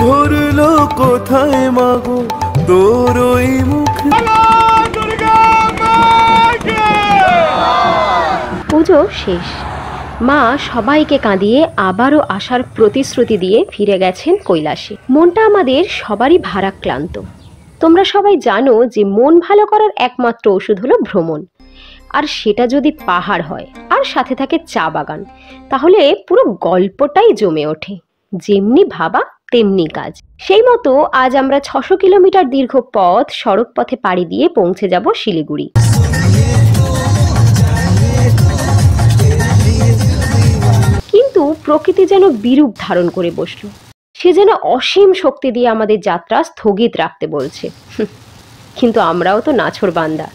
ভরলো কোথায় মাগো তোর ওই মুখে। পুজো শেষ, মা সবাইকে কাঁদিয়ে আবারও আসার প্রতিশ্রুতি দিয়ে ফিরে গেছেন কৈলাসে। মনটা আমাদের সবারই ভারাক্রান্ত। তোমরা সবাই জানো যে মন ভালো করার একমাত্র ওষুধ হলো ভ্রমণ, আর সেটা যদি পাহাড় হয় আর সাথে থাকে চা বাগান, তাহলে পুরো গল্পটাই জমে ওঠে। যেমনি ভাবা তেমনি কাজ। সেই মতো আজ আমরা 600 কিলোমিটার দীর্ঘ পথ সড়ক পথে পাড়ি দিয়ে পৌঁছে যাব শিলিগুড়ি। কিন্তু প্রকৃতি যেন বিরূপ ধারণ করে বসলো। সে যেন অসীম শক্তি দিয়ে আমাদের যাত্রা স্থগিত রাখতে বলছে। কিন্তু আমরাও তো নাছোড়বান্দা,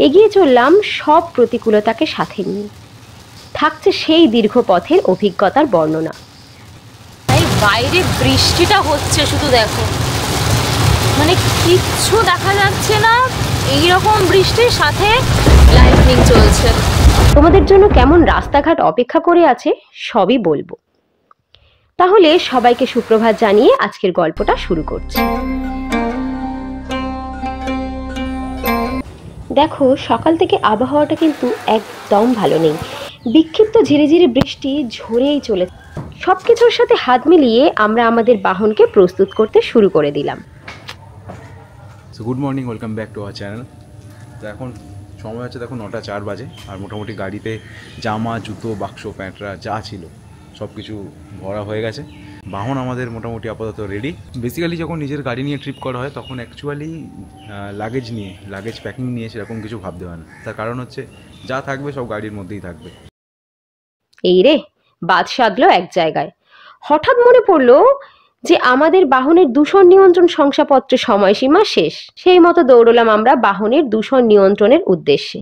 এগিয়ে চললাম সব প্রতিকূলতাকে সাথে নিয়ে। থাকছে সেই দীর্ঘ পথের অভিজ্ঞতার বর্ণনা। বাইরে বৃষ্টিটা হচ্ছে, শুধু দেখো, মানে কিচ্ছু দেখা যাচ্ছে না। এইরকম বৃষ্টির সাথে লাইটনিং চলছে। তোমাদের জন্য কেমন রাস্তাঘাট অপেক্ষা করে আছে সবই বলবো। তাহলে সবাইকে সুপ্রভাত জানিয়ে আজকের গল্পটা শুরু করছি। দেখো, সকাল থেকে আবহাওয়াটা কিন্তু একদম ভালো নেই। বিক্ষিপ্ত ঝিরিঝিরি বৃষ্টি ঝরেই চলেছে। সবকিছুর সাথে হাত মিলিয়ে আমরা আমাদের বাহনকে প্রস্তুত করতে শুরু করে দিলাম। So good morning, welcome back to our channel. তো এখন সময় হচ্ছে দেখো 9টা 4 বাজে, আর মোটামুটি গাড়িতে জামা, জুতো, বাক্স, প্যান্টরা যা ছিল সব কিছু ভরা হয়ে গেছে। বাহন আমাদের মোটামুটি আপাতত রেডি। বেসিক্যালি যখন নিজের গাড়ি নিয়ে ট্রিপ করা হয় তখন অ্যাকচুয়ালি লাগেজ প্যাকিং নিয়ে সেরকম কিছু ভাবতে হয় না। তার কারণ হচ্ছে যা থাকবে সব গাড়ির মধ্যেই থাকবে। এই রে, বাদ সাধলো এক জায়গায়। হঠাৎ মনে পড়লো যে আমাদের বাহনের দূষণ নিয়ন্ত্রণ শংসাপত্রের সময়সীমা শেষ। সেই মতো দৌড়লাম আমরা বাহনের দূষণ নিয়ন্ত্রণের উদ্দেশ্যে।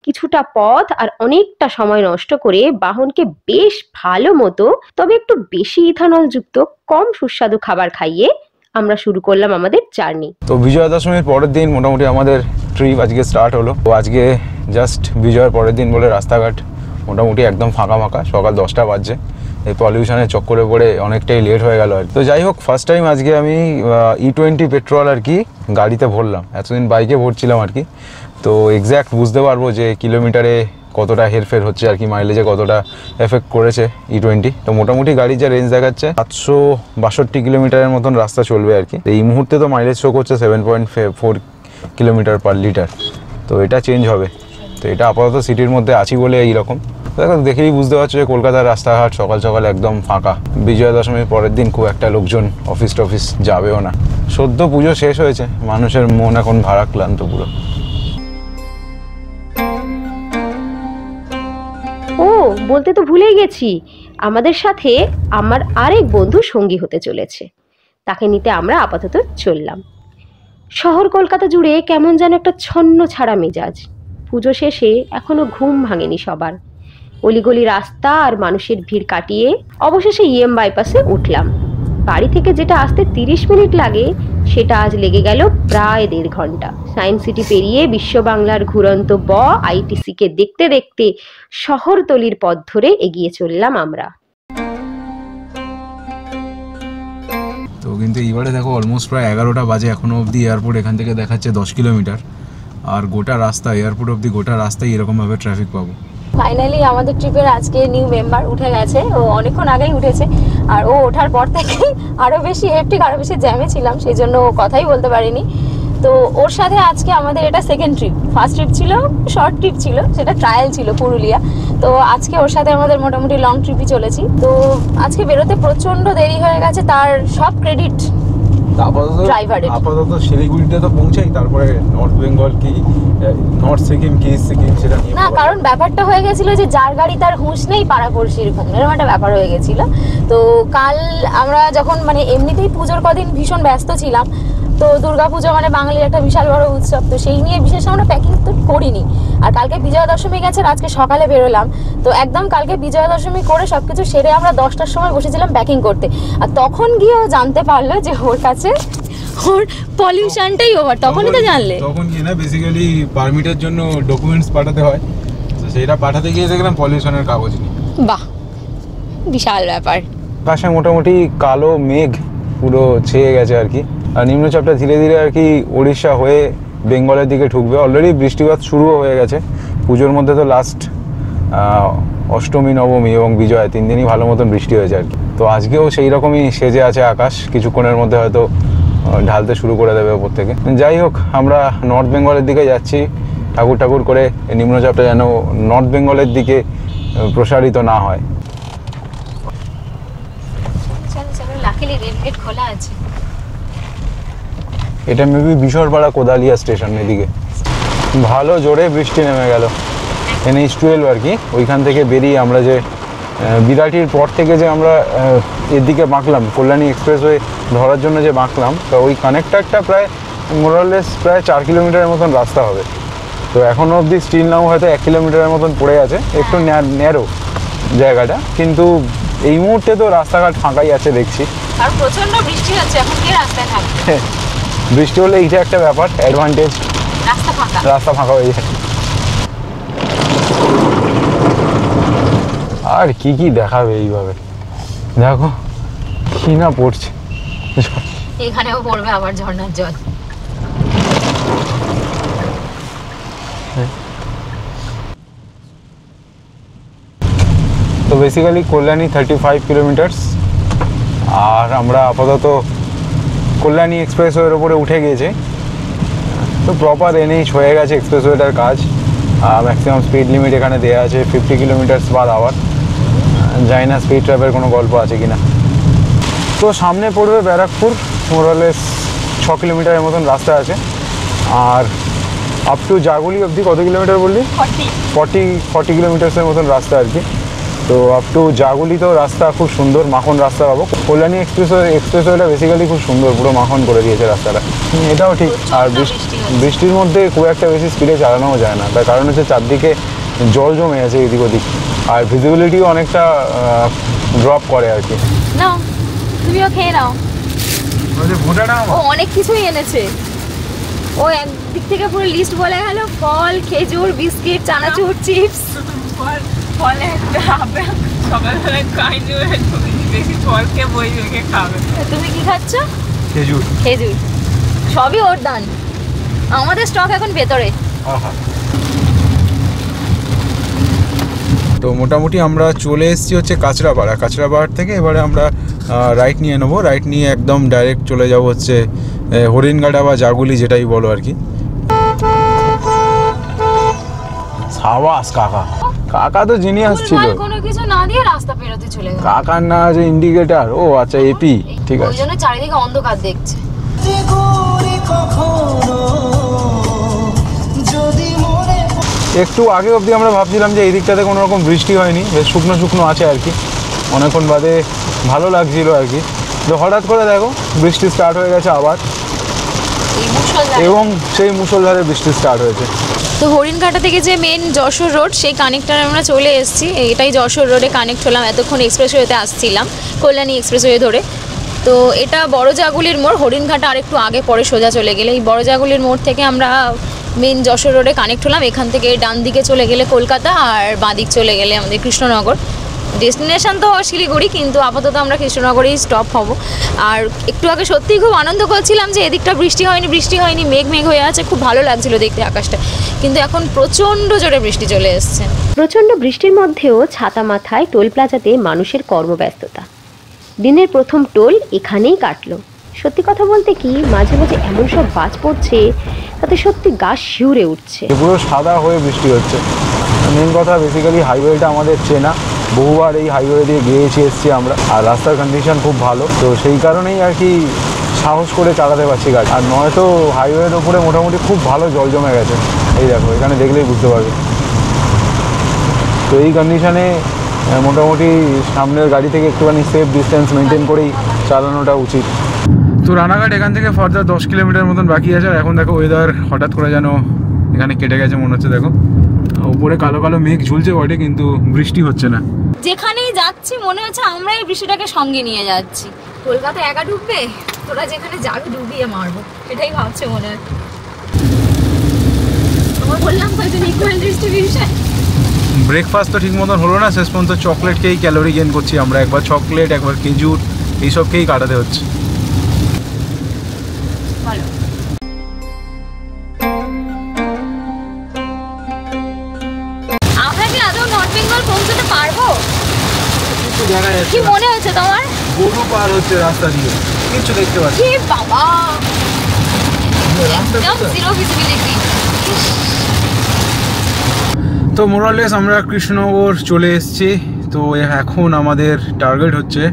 কিছুটা পথ আর অনেকটা সময় নষ্ট করে বাহনকে বেশ ভালো মতো, তবে একটু বেশি ইথানল যুক্ত কম সুস্বাদু খাবার খাইয়ে আমরা শুরু করলাম আমাদের জার্নি। তো বিজয়া দশমীর পরের দিন মোটামুটি আমাদের ট্রিপ আজকে স্টার্ট হলো। তো আজকে জাস্ট বিজয়ের পরের দিন বলে রাস্তাঘাট মোটামুটি একদম ফাঁকা ফাঁকা। সকাল 10টা বাজছে। এই পলিউশনের চক্করে পড়ে অনেকটাই লেট হয়ে গেল আর। তো যাই হোক, ফার্স্ট টাইম আজকে আমি E20 পেট্রোল আর কি গাড়িতে ভরলাম। এতদিন বাইকে ভরছিলাম আর কি। তো এক্স্যাক্ট বুঝতে পারবো যে কিলোমিটারে কতটা হেরফের হচ্ছে আর কি, মাইলেজে কতটা এফেক্ট করেছে E20। তো মোটামুটি গাড়ির যা রেঞ্জ দেখাচ্ছে 762 কিলোমিটারের মতন রাস্তা চলবে আর কি। এই মুহূর্তে তো মাইলেজ শো করছে 7.4 কিলোমিটার পার লিটার। তো এটা চেঞ্জ হবে। তো এটা আপাতত সিটির মধ্যে আছি বলে এইরকম। দেখো, দেখেই বুঝতে পারছো যে কলকাতার রাস্তাঘাট সকাল সকাল একদম ফাঁকা। বিজয়া দশমীর পরের দিন খুব একটা লোকজন অফিস টফিস যাবেও না। সদ্য পুজো শেষ হয়েছে, মানুষের মন এখন ভারাক্রান্ত পুরো। ও, বলতে তো ভুলেই গেছি, আমাদের সাথে আমার আরেক বন্ধু সঙ্গী হতে চলেছে। তাকে নিতে আমরা আপাতত চললাম। শহর কলকাতা জুড়ে কেমন যেন একটা ছন্ন ছাড়া মেজাজ। পুজো শেষে এখনো ঘুম ভাঙেনি সবার। অলিগলি রাস্তা আর মানুষের ভিড় কাটিয়ে অবশেষে EM বাইপাসে উঠলাম। বাড়ি থেকে যেটা আসতে 30 মিনিট লাগে, সেটা আজ লেগে গেল প্রায় 1.5 ঘন্টা। সায়েন্স সিটি পেরিয়ে বিশ্ব বাংলার ঘুরন্ত ITC কে দেখতে দেখতে শহরতলির পথ ধরে এগিয়ে চললাম আমরা। তো কিন্তু এইবারে দেখো অলমোস্ট প্রায় 11টা বাজে, এখনো অবধি এয়ারপোর্ট এখান থেকে দেখাচ্ছে 10 কিলোমিটার। আর গোটা রাস্তা এয়ারপোর্ট অবধি গোটা রাস্তায় এরকমভাবে ট্রাফিক পাবো। ফাইনালি আমাদের ট্রিপের আজকে নিউ মেম্বার উঠে গেছে। ও অনেকক্ষণ আগেই উঠেছে, আর ও ওঠার পর থেকে আরও বেশি হেক্টিক, আরও বেশি জ্যামে ছিলাম, সেই জন্য ও কথাই বলতে পারিনি। তো ওর সাথে আজকে আমাদের এটা সেকেন্ড ট্রিপ। ফার্স্ট ট্রিপ ছিল শর্ট ট্রিপ ছিল, সেটা ট্রায়াল ছিল পুরুলিয়া। তো আজকে ওর সাথে আমাদের মোটামুটি লং ট্রিপই চলেছি। তো আজকে বেরোতে প্রচণ্ড দেরি হয়ে গেছে, তার সব ক্রেডিট আপাতত শিলিগুড়িতে তো পৌঁছাই, তারপরে নর্থ বেঙ্গল কি নর্থ সিকিম কি সিকিম সেটা নিয়ে না, কারণ ব্যাপারটা হয়ে গেছিল যে যার গাড়ি তার হুঁশ নেই পাড়াপড়শির ঘুম, এরকম একটা ব্যাপার হয়ে গেছিল। তো কাল আমরা যখন মানে এমনিতেই পুজোর কদিন ভীষণ ব্যস্ত ছিলাম, তো দুর্গাপুজো মানে বাঙালির একটা বিশাল বড় উৎসব, তো সেই নিয়ে বিশেষ আমরা প্যাকিং তো করিনি। আর কালকে বিজয়া দশমী গেছে, আজকে সকালে বেরোলাম। তো একদম কালকে বিজয়া দশমী করে সবকিছু সেরে আমরা 10টার সময় বসেছিলাম প্যাকিং করতে। আর তখন গিয়ে ও জানতে পারলো যে ওর কাছে ওর পলিউশনটাই ওভার। তখনই তো জানলে, তখন কি না বেসিক্যালি পারমিটের জন্য ডকুমেন্টস পাঠাতে হয়, তো সেটা পাঠাতে গিয়ে দেখলাম পলিউশনের কাগজ নেই। বাহ, বিশাল ব্যাপার। আকাশে মোটামুটি কালো মেঘ পুরো ছেয়ে গেছে আর কি। আর নিম্নচাপটা ধীরে ধীরে আর কি উড়িষ্যা হয়ে বেঙ্গলের দিকে ঢুকবে। অলরেডি বৃষ্টিপাত শুরুও হয়ে গেছে। পুজোর মধ্যে তো লাস্ট অষ্টমী, নবমী এবং বিজয়া 3 দিনই ভালো মতন বৃষ্টি হয়েছে আর কি। তো আজকেও সেই রকমই সেজে আছে আকাশ, কিছুক্ষণের মধ্যে হয়তো ঢালতে শুরু করে দেবে ওপর থেকে। যাই হোক, আমরা নর্থ বেঙ্গলের দিকে যাচ্ছি ঠাকুর ঠাকুর করে, নিম্নচাপটা যেন নর্থ বেঙ্গলের দিকে প্রসারিত না হয়। এটা মেবি বিশরপাড়া কোদালিয়া স্টেশন, এদিকে ভালো জোরে বৃষ্টি নেমে গেল। NH-12 আর কি, ওইখান থেকে বেরিয়ে আমরা যে বিরাটির পর থেকে যে আমরা এদিকে বাঁকলাম, কল্যাণী এক্সপ্রেসওয়ে ধরার জন্য যে বাঁকলাম, তো ওই কানেক্টারটা প্রায় মোরালেস প্রায় 4 কিলোমিটারের মতন রাস্তা হবে। তো এখনও অবধি স্টিল নাও হয়তো 1 কিলোমিটারের মতন পড়ে আছে, একটু ন্যারো জায়গাটা, কিন্তু এই মুহূর্তে তো রাস্তাঘাট ফাঁকাই আছে দেখছি। আর প্রচন্ড বৃষ্টি হচ্ছে, এখন কি রাস্তায় থাকবে? বৃষ্টি হলে এইটা একটা ব্যাপার, অ্যাডভান্টেজ, রাস্তা ফাঁকা হয়ে যায়। আর কি কি দেখাবে এইভাবে, দেখো কি না পড়ছে। এখানেও পড়বে আবার ঝর্ণার জল। তো বেসিক্যালি কল্যাণী 35 কিলোমিটার্স, আর আমরা আপাতত কল্যাণী এক্সপ্রেসওয়ের ওপরে উঠে গিয়েছে। তো প্রপার NH হয়ে গেছে এক্সপ্রেসওয়েটার কাজ। ম্যাক্সিমাম স্পিড লিমিট এখানে দেওয়া আছে 50 কিলোমিটার্স পার আওয়ার। জানি না স্পিড ট্র্যাপের কোনো গল্প আছে কিনা। তো সামনে পড়বে ব্যারাকপুর, মোরালেস 6 কিলোমিটারের মতন রাস্তা আছে। আর আপ টু জাগুলি অবধি কত কিলোমিটার বললি? 40 কিলোমিটার্সের মতন রাস্তা আর কি। তো আপ টু জাগুলিতেও রাস্তা খুব সুন্দর, মাখন রাস্তা পাবো। কল্যাণী এক্সপ্রেসওয়েটা বেসিক্যালি খুব সুন্দর, পুরো মাখন করে দিয়েছে রাস্তাটা, এটাও ঠিক। আর বৃষ্টির মধ্যে খুব একটা বেশি স্পিডে চালানোও যায় না, তার কারণ হচ্ছে চারদিকে জল জমে আছে এদিক ওদিক, আর ভিজিবিলিটিও অনেকটা ড্রপ করে আর কি। নাও, তুমিও খেয়ে নাও। ও অনেক কিছুই এনেছে, ও একদিক থেকে পুরো লিস্ট বলে গেল, ফল, খেজুর, বিস্কিট, চানাচুর, চিপস। ফলে একটা আপেল সকালবেলায় খাইনি, বেশি ফল খেয়ে বই মেখে খাবে। তুমি কি খাচ্ছ? খেজুর। খেজুর, সবই ওর দান। আমাদের স্টক এখন ভেতরে। তো মোটামুটি আমরা চলে এসেছি হচ্ছে কাঁচরাপাড়া থেকে। এবারে আমরা রাইট নিয়ে নেবো, রাইট নিয়ে একদম ডাইরেক্ট চলে যাব হচ্ছে হরিণঘাটা বা জাগুলি, যেটাই বলো আর কি। সাবাস কাকা তো জিনিয়াস ছিল, কোনো কিছু না দিয়ে রাস্তা পেরোতে চলে গেল। কাকার না আছে ইন্ডিকেটর, ও আচ্ছা এপি, ঠিক আছে। ওই জন্য চারিদিকে অন্ধকার দেখছে। একটু আগে অবধি আমরা ভাবছিলাম যে এই দিকটাতে কোনো রকম বৃষ্টি হয়নি, বেশ শুকনো শুকনো আছে আর কি, অনেকক্ষণ বাদে ভালো লাগছিল আর কি। তো হঠাৎ করে দেখো বৃষ্টি স্টার্ট হয়ে গেছে আবার, এবং সেই মুষলধারে বৃষ্টি স্টার্ট হয়েছে। তো হরিণঘাটা থেকে যে মেন যশোর রোড, সেই কানেক্টারে আমরা চলে এসেছি। এটাই যশোর রোডে কানেক্ট হলাম, এতক্ষণ এক্সপ্রেসওয়েতে আসছিলাম, কল্যাণী এক্সপ্রেসওয়ে ধরে। তো এটা বড় জাগুলির মোড়, হরিণঘাটা আর একটু আগে পরে সোজা চলে গেলে এই বড় জাগুলির মোড় থেকে আমরা মেন যশোর রোডে কানেক্ট হলাম। এখান থেকে ডান দিকে চলে গেলে কলকাতা, আর বাঁ দিক চলে গেলে আমাদের কৃষ্ণনগর। ডেস্টিনেশন তো শিলিগুড়ি, কিন্তু আপাতত আমরা কৃষ্ণনগরেই স্টপ হব। আর একটু আগে সত্যিই খুব আনন্দ করছিলাম যে এদিকটা বৃষ্টি হয়নি, মেঘ হয়ে আছে, খুব ভালো লাগছিল দেখতে আকাশটা। কিন্তু এখন প্রচণ্ড জোরে বৃষ্টি চলে এসছে। প্রচণ্ড বৃষ্টির মধ্যেও ছাতা মাথায় টোল প্লাজাতে মানুষের কর্মব্যস্ততা। দিনের প্রথম টোল এখানেই কাটলো। সত্যি কথা বলতে কি, মাঝে মাঝে এমন সব বাজ পড়ছে তাতে সত্যি গা শিউরে উঠছে। পুরো সাদা হয়ে বৃষ্টি হচ্ছে। মেন কথা বেসিক্যালি হাইওয়েটা আমাদের চেনা, বহুবার এই হাইওয়ে দিয়ে গিয়েছি এসেছি আমরা, আর রাস্তার কন্ডিশন খুব ভালো, তো সেই কারণেই আর কি সাহস করে চালাতে পারছি গাড়ি। আর নয়তো হাইওয়ের ওপরে মোটামুটি খুব ভালো জল জমে গেছে, এই দেখো এখানে দেখলেই বুঝতে পারবে। তো এই কন্ডিশনে মোটামুটি সামনের গাড়ি থেকে একটুখানি সেফ ডিস্টেন্স মেনটেন করেই চালানোটা উচিত। তো রানাঘাট এখান থেকে ফার্দার 10 কিলোমিটার মতন বাকি আছে। আর এখন দেখো ওয়েদার হঠাৎ করে যেন এখানে কেটে গেছে মনে হচ্ছে। দেখো উপরে কালো কালো মেঘ ঝুলছে বটে, কিন্তু বৃষ্টি হচ্ছে না। যেখানেই যাচ্ছি মনে হচ্ছে আমরা এই বৃষ্টিটাকে সঙ্গে নিয়ে যাচ্ছি। কলকাতা একা ডুববে, তোরা যেখানে যাবি ডুবিয়ে মারবো, এটাই ভাবছে মনে হয়। তোমার বললাম কয়েকজন ইকুয়াল ডিস্ট্রিবিউশন। ব্রেকফাস্ট তো ঠিক মতন হলো না, শেষ পর্যন্ত চকলেট খেয়েই ক্যালোরি গেইন করছি আমরা। একবার চকলেট, একবার খেজুর, এইসব খেয়েই কাটাতে হচ্ছে। ভালো। আমরা কি আদৌ নর্থ বেঙ্গল পৌঁছতে পারবো? কি মনে হচ্ছে তোমার? গরু পার হচ্ছে রাস্তা দিয়ে, কিছু দেখতে পাচ্ছি। কি বাবা, একদম জিরো ভিজিবিলিটি। তো মোরালেস আমরা কৃষ্ণনগর চলে এসেছি। তো এখন আমাদের টার্গেট হচ্ছে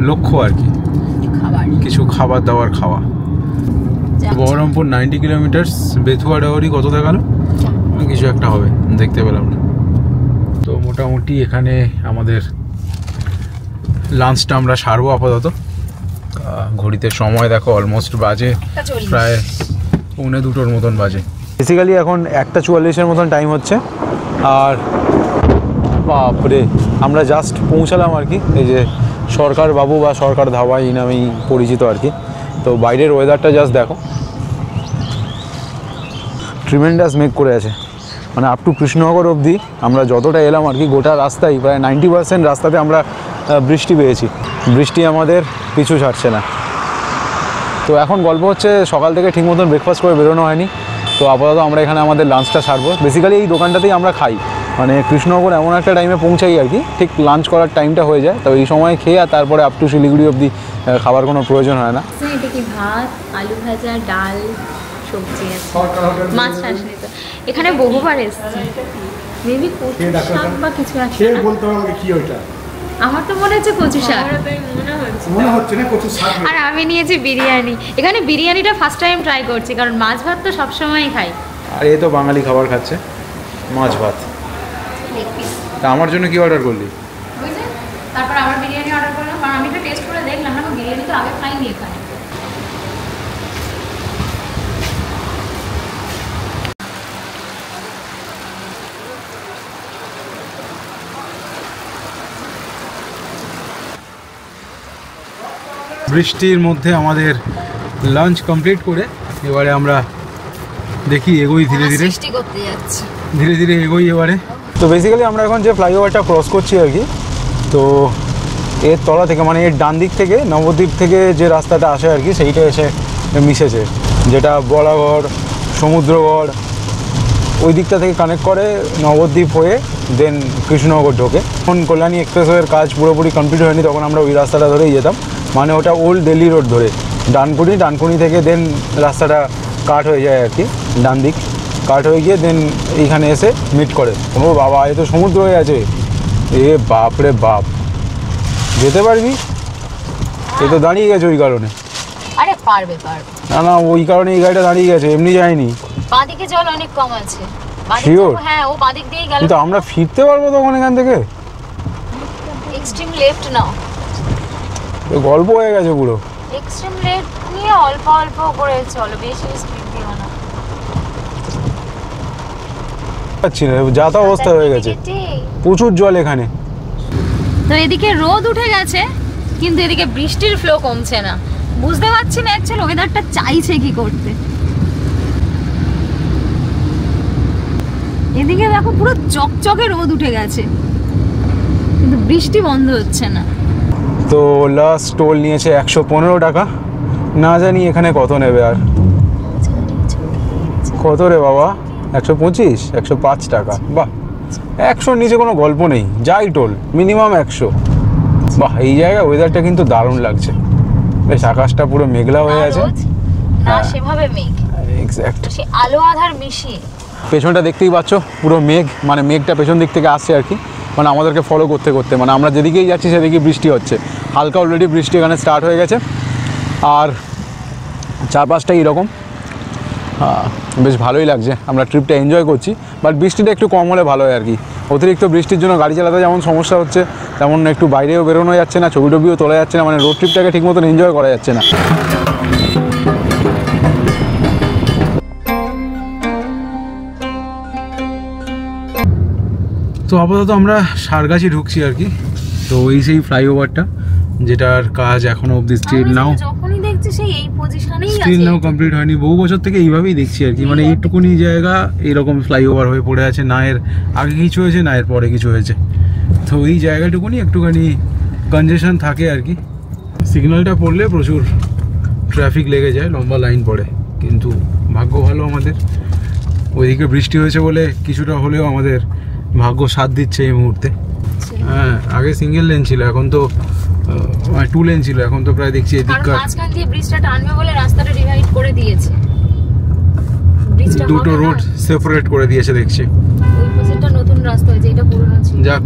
লক্ষ্য আর কি, কিছু খাবার দাবার খাওয়া। বহরমপুর 90 কিলোমিটার, বেথুয়া ডাওরি কত দেখালো, কিছু একটা হবে, দেখতে পেলাম না। তো মোটামুটি এখানে আমাদের লাঞ্চটা আমরা সারবো আপাতত। ঘড়িতে সময় দেখো অলমোস্ট বাজে প্রায় 1:45 মতন বাজে। বেসিক্যালি এখন 1:44 মতন টাইম হচ্ছে। আর বাপরে আমরা জাস্ট পৌঁছালাম আর কি, এই যে সরকার বাবু বা সরকার ধাবা এই নামেই পরিচিত আর কি। তো বাইরের ওয়েদারটা জাস্ট দেখো, ট্রিমেন্ডাস মেঘ করে আছে। মানে আপ টু কৃষ্ণনগর অবধি আমরা যতটা এলাম আর কি, গোটা রাস্তায় প্রায় 90% রাস্তাতে আমরা বৃষ্টি পেয়েছি। বৃষ্টি আমাদের পিছু ছাড়ছে না। তো এখন গল্প হচ্ছে সকাল থেকে ঠিক মতন ব্রেকফাস্ট করে বেরোনো হয়নি। তো আপাতত আমরা এখানে আমাদের লাঞ্চটা সারবো। বেসিক্যালি এই দোকানটাতেই আমরা খাই, মানে কৃষ্ণনগর এমন একটা টাইমে পৌঁছাই আর কি, ঠিক লাঞ্চ করার টাইমটা হয়ে যায়। তো এই সময় খেয়ে আর তারপরে আপ টু শিলিগুড়ি অবধি খাবার কোনো প্রয়োজন হয় না। এটা কি ভাত, আলু ভাজা, ডাল, সবজি আছে, মাছ টাছ নেই। তো এখানে বহুবার এসেছি, মেবি কচু শাক বা কিছু আছে না? বলতে হবে কি ওইটা? আমার তো মনে হচ্ছে কচু শাক, মনে হচ্ছে না কচু শাক। আর আমি নিয়েছি বিরিয়ানি। এখানে বিরিয়ানিটা ফার্স্ট টাইম ট্রাই করছি, কারণ মাছ ভাত তো সবসময়ই খাই। আর এই তো বাঙালি খাবার খাচ্ছে, মাছ ভাত। তা আমার জন্য কি অর্ডার করলি? তারপর আবার বিরিয়ানি অর্ডার করলাম, কারণ আমি একটা টেস্ট করে দেখলাম না, বিরিয়ানি তো আগে খাইনি এখানে। বৃষ্টির মধ্যে আমাদের লাঞ্চ কমপ্লিট করে এবারে আমরা দেখি এগোই ধীরে ধীরে, সৃষ্টি করতে যাচ্ছি ধীরে ধীরে এগোই এবারে। তো বেসিক্যালি আমরা এখন যে ফ্লাইওভারটা ক্রস করছি আর কি, তো এর তলা থেকে মানে এর ডান দিক থেকে নবদ্বীপ থেকে যে রাস্তাটা আসে আর কি, সেইটা এসে মিশেছে, যেটা বলাগড় সমুদ্রগড় ওই দিকটা থেকে কানেক্ট করে নবদ্বীপ হয়ে দেন কৃষ্ণনগর ঢোকে। এখন কল্যাণী এক্সপ্রেসওয়ের কাজ পুরোপুরি কমপ্লিট হয়নি, তখন আমরা ওই রাস্তাটা ধরেই যেতাম, মানে ওটা ওল্ড দিল্লি রোড ধরে ডানকুনি থেকে দেন রাস্তাটা কাট হয়ে যায় আর কি, ডান দিক কাট হয়ে গিয়ে দেন এইখানে এসে মিট করে। ও বাবা, এ তো সমুদ্র হয়ে আছে, এ বাপ রে বাপ, যেতে পারবি? এ তো দাঁড়িয়ে গেছে ওই কারণে। আরে পারবে। না না, ওই কারণে এই গাড়িটা দাঁড়িয়ে গেছে, এমনি যায়নি। বাঁদিকে জল অনেক কম আছে। Sure? হ্যাঁ, ও বাঁদিক দিয়েই গেল। কিন্তু আমরা ফিরতে পারবো তখন এখান থেকে? এক্সট্রিম লেফট নাও। গল্প হয়ে গেছে পুরো। এক্সট্রিম লেফট নিয়ে অল্প অল্প করে চলো, বেশি স্পিড দিও না। পাচ্ছি না, যা তা অবস্থা হয়ে গেছে, প্রচুর জল এখানে। তো এদিকে রোদ উঠে গেছে, কিন্তু এদিকে বৃষ্টির ফ্লো কমছে না। বুঝতে পারছি না অ্যাকচুয়ালি ওয়েদারটা চাইছে কি করতে। এদিকে দেখো পুরো চকচকে রোদ উঠে গেছে, কিন্তু বৃষ্টি বন্ধ হচ্ছে না। তো লাস্ট টোল নিয়েছে 115 টাকা, না জানি এখানে কত নেবে। আর কত রে বাবা? 125, 105 টাকা। বাহ, 100 নিচে কোনো গল্প নেই, যাই টোল মিনিমাম 100। বাহ, এই জায়গায় ওয়েদারটা কিন্তু দারুণ লাগছে, বেশ আকাশটা পুরো মেঘলা হয়ে আছে। না সেভাবে মেঘ, এক্স্যাক্ট সে আলো আধার মিশিয়ে। পেছনটা দেখতেই পাচ্ছ পুরো মেঘ, মানে মেঘটা পেছন দিক থেকে আসছে আর কি, মানে আমাদেরকে ফলো করতে করতে, মানে আমরা যেদিকেই যাচ্ছি সেদিকেই বৃষ্টি হচ্ছে। হালকা অলরেডি বৃষ্টি এখানে স্টার্ট হয়ে গেছে, আর চারপাশটা এইরকম বেশ ভালোই লাগছে, আমরা ট্রিপটা এনজয় করছি। বাট বৃষ্টিটা একটু কম হলে ভালো হয় আর কি। অতিরিক্ত বৃষ্টির জন্য গাড়ি চালাতে যেমন সমস্যা হচ্ছে, তেমন একটু বাইরেও বেরোনো যাচ্ছে না, ছবি টবিও তোলা যাচ্ছে না, মানে রোড ট্রিপটাকে ঠিক মতন এনজয় করা যাচ্ছে না। তো আপাতত আমরা সারগাছি ঢুকছি আর কি। তো এই সেই ফ্লাইওভারটা যেটার কাজ এখনো অবধি স্টিল নাও কমপ্লিট হয়নি, বহু বছর থেকে এইভাবেই দেখছি আর কি, মানে এইটুকুনি জায়গা এইরকম ফ্লাইওভার হয়ে পড়ে আছে, না এর আগে কিছু হয়েছে না এর পরে কিছু হয়েছে। তো এই জায়গাটুকুনি একটুখানি কনজেশন থাকে আর কি, সিগন্যালটা পড়লে প্রচুর ট্রাফিক লেগে যায়, লম্বা লাইন পড়ে। কিন্তু ভাগ্য ভালো আমাদের, ওইদিকে বৃষ্টি হয়েছে বলে কিছুটা হলেও আমাদের ভাগ্য সাথ দিচ্ছে এই মুহূর্তে। হ্যাঁ, আগে সিঙ্গেল লেন ছিল, এখন তো 2 লেন ছিল, এখন তো প্রায় দেখছি এদিককার মাঝখান দিয়ে ব্রিজটা টানবে বলে রাস্তাটা ডিভাইড করে দিয়েছে, দুটো রোড সেপারেট করে দিয়েছে দেখছি। ওই পাশেটা নতুন রাস্তা হয়েছে, এটা পুরনো ছিল। যাক,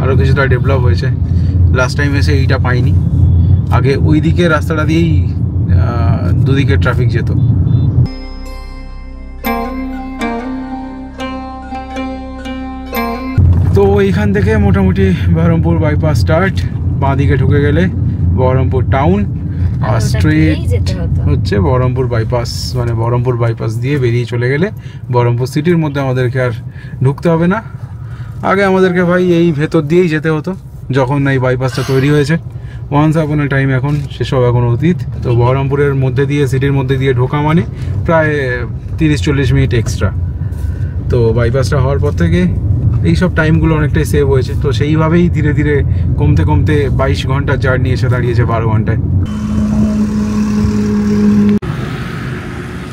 আরো কিছুটা ডেভেলপ হয়েছে। লাস্ট টাইম এসে এইটা পাইনি, আগে ওই দিকে রাস্তাটা দিয়েই দুদিকে ট্রাফিক যেত। তো এইখান থেকে মোটামুটি বহরমপুর বাইপাস স্টার্ট, বাঁ দিকে ঢুকে গেলে বহরমপুর টাউন, আর স্ট্রেট হচ্ছে বহরমপুর বাইপাস, মানে বহরমপুর বাইপাস দিয়ে বেরিয়ে চলে গেলে বহরমপুর সিটির মধ্যে আমাদেরকে আর ঢুকতে হবে না। আগে আমাদেরকে ভাই এই ভেতর দিয়েই যেতে হতো যখন এই বাইপাসটা তৈরি হয়েছে, ওয়ান্স আপন এ টাইম, এখন সেসব এখন অতীত। তো বহরমপুরের মধ্যে দিয়ে, সিটির মধ্যে দিয়ে ঢোকা মানে প্রায় 30-40 মিনিট এক্সট্রা। তো বাইপাসটা হওয়ার পর থেকে এইসব টাইমগুলো অনেকটাই সেভ হয়েছে। তো সেইভাবেই ধীরে ধীরে কমতে কমতে 22 ঘন্টার জার্নি এসে দাঁড়িয়েছে 12 ঘন্টায়।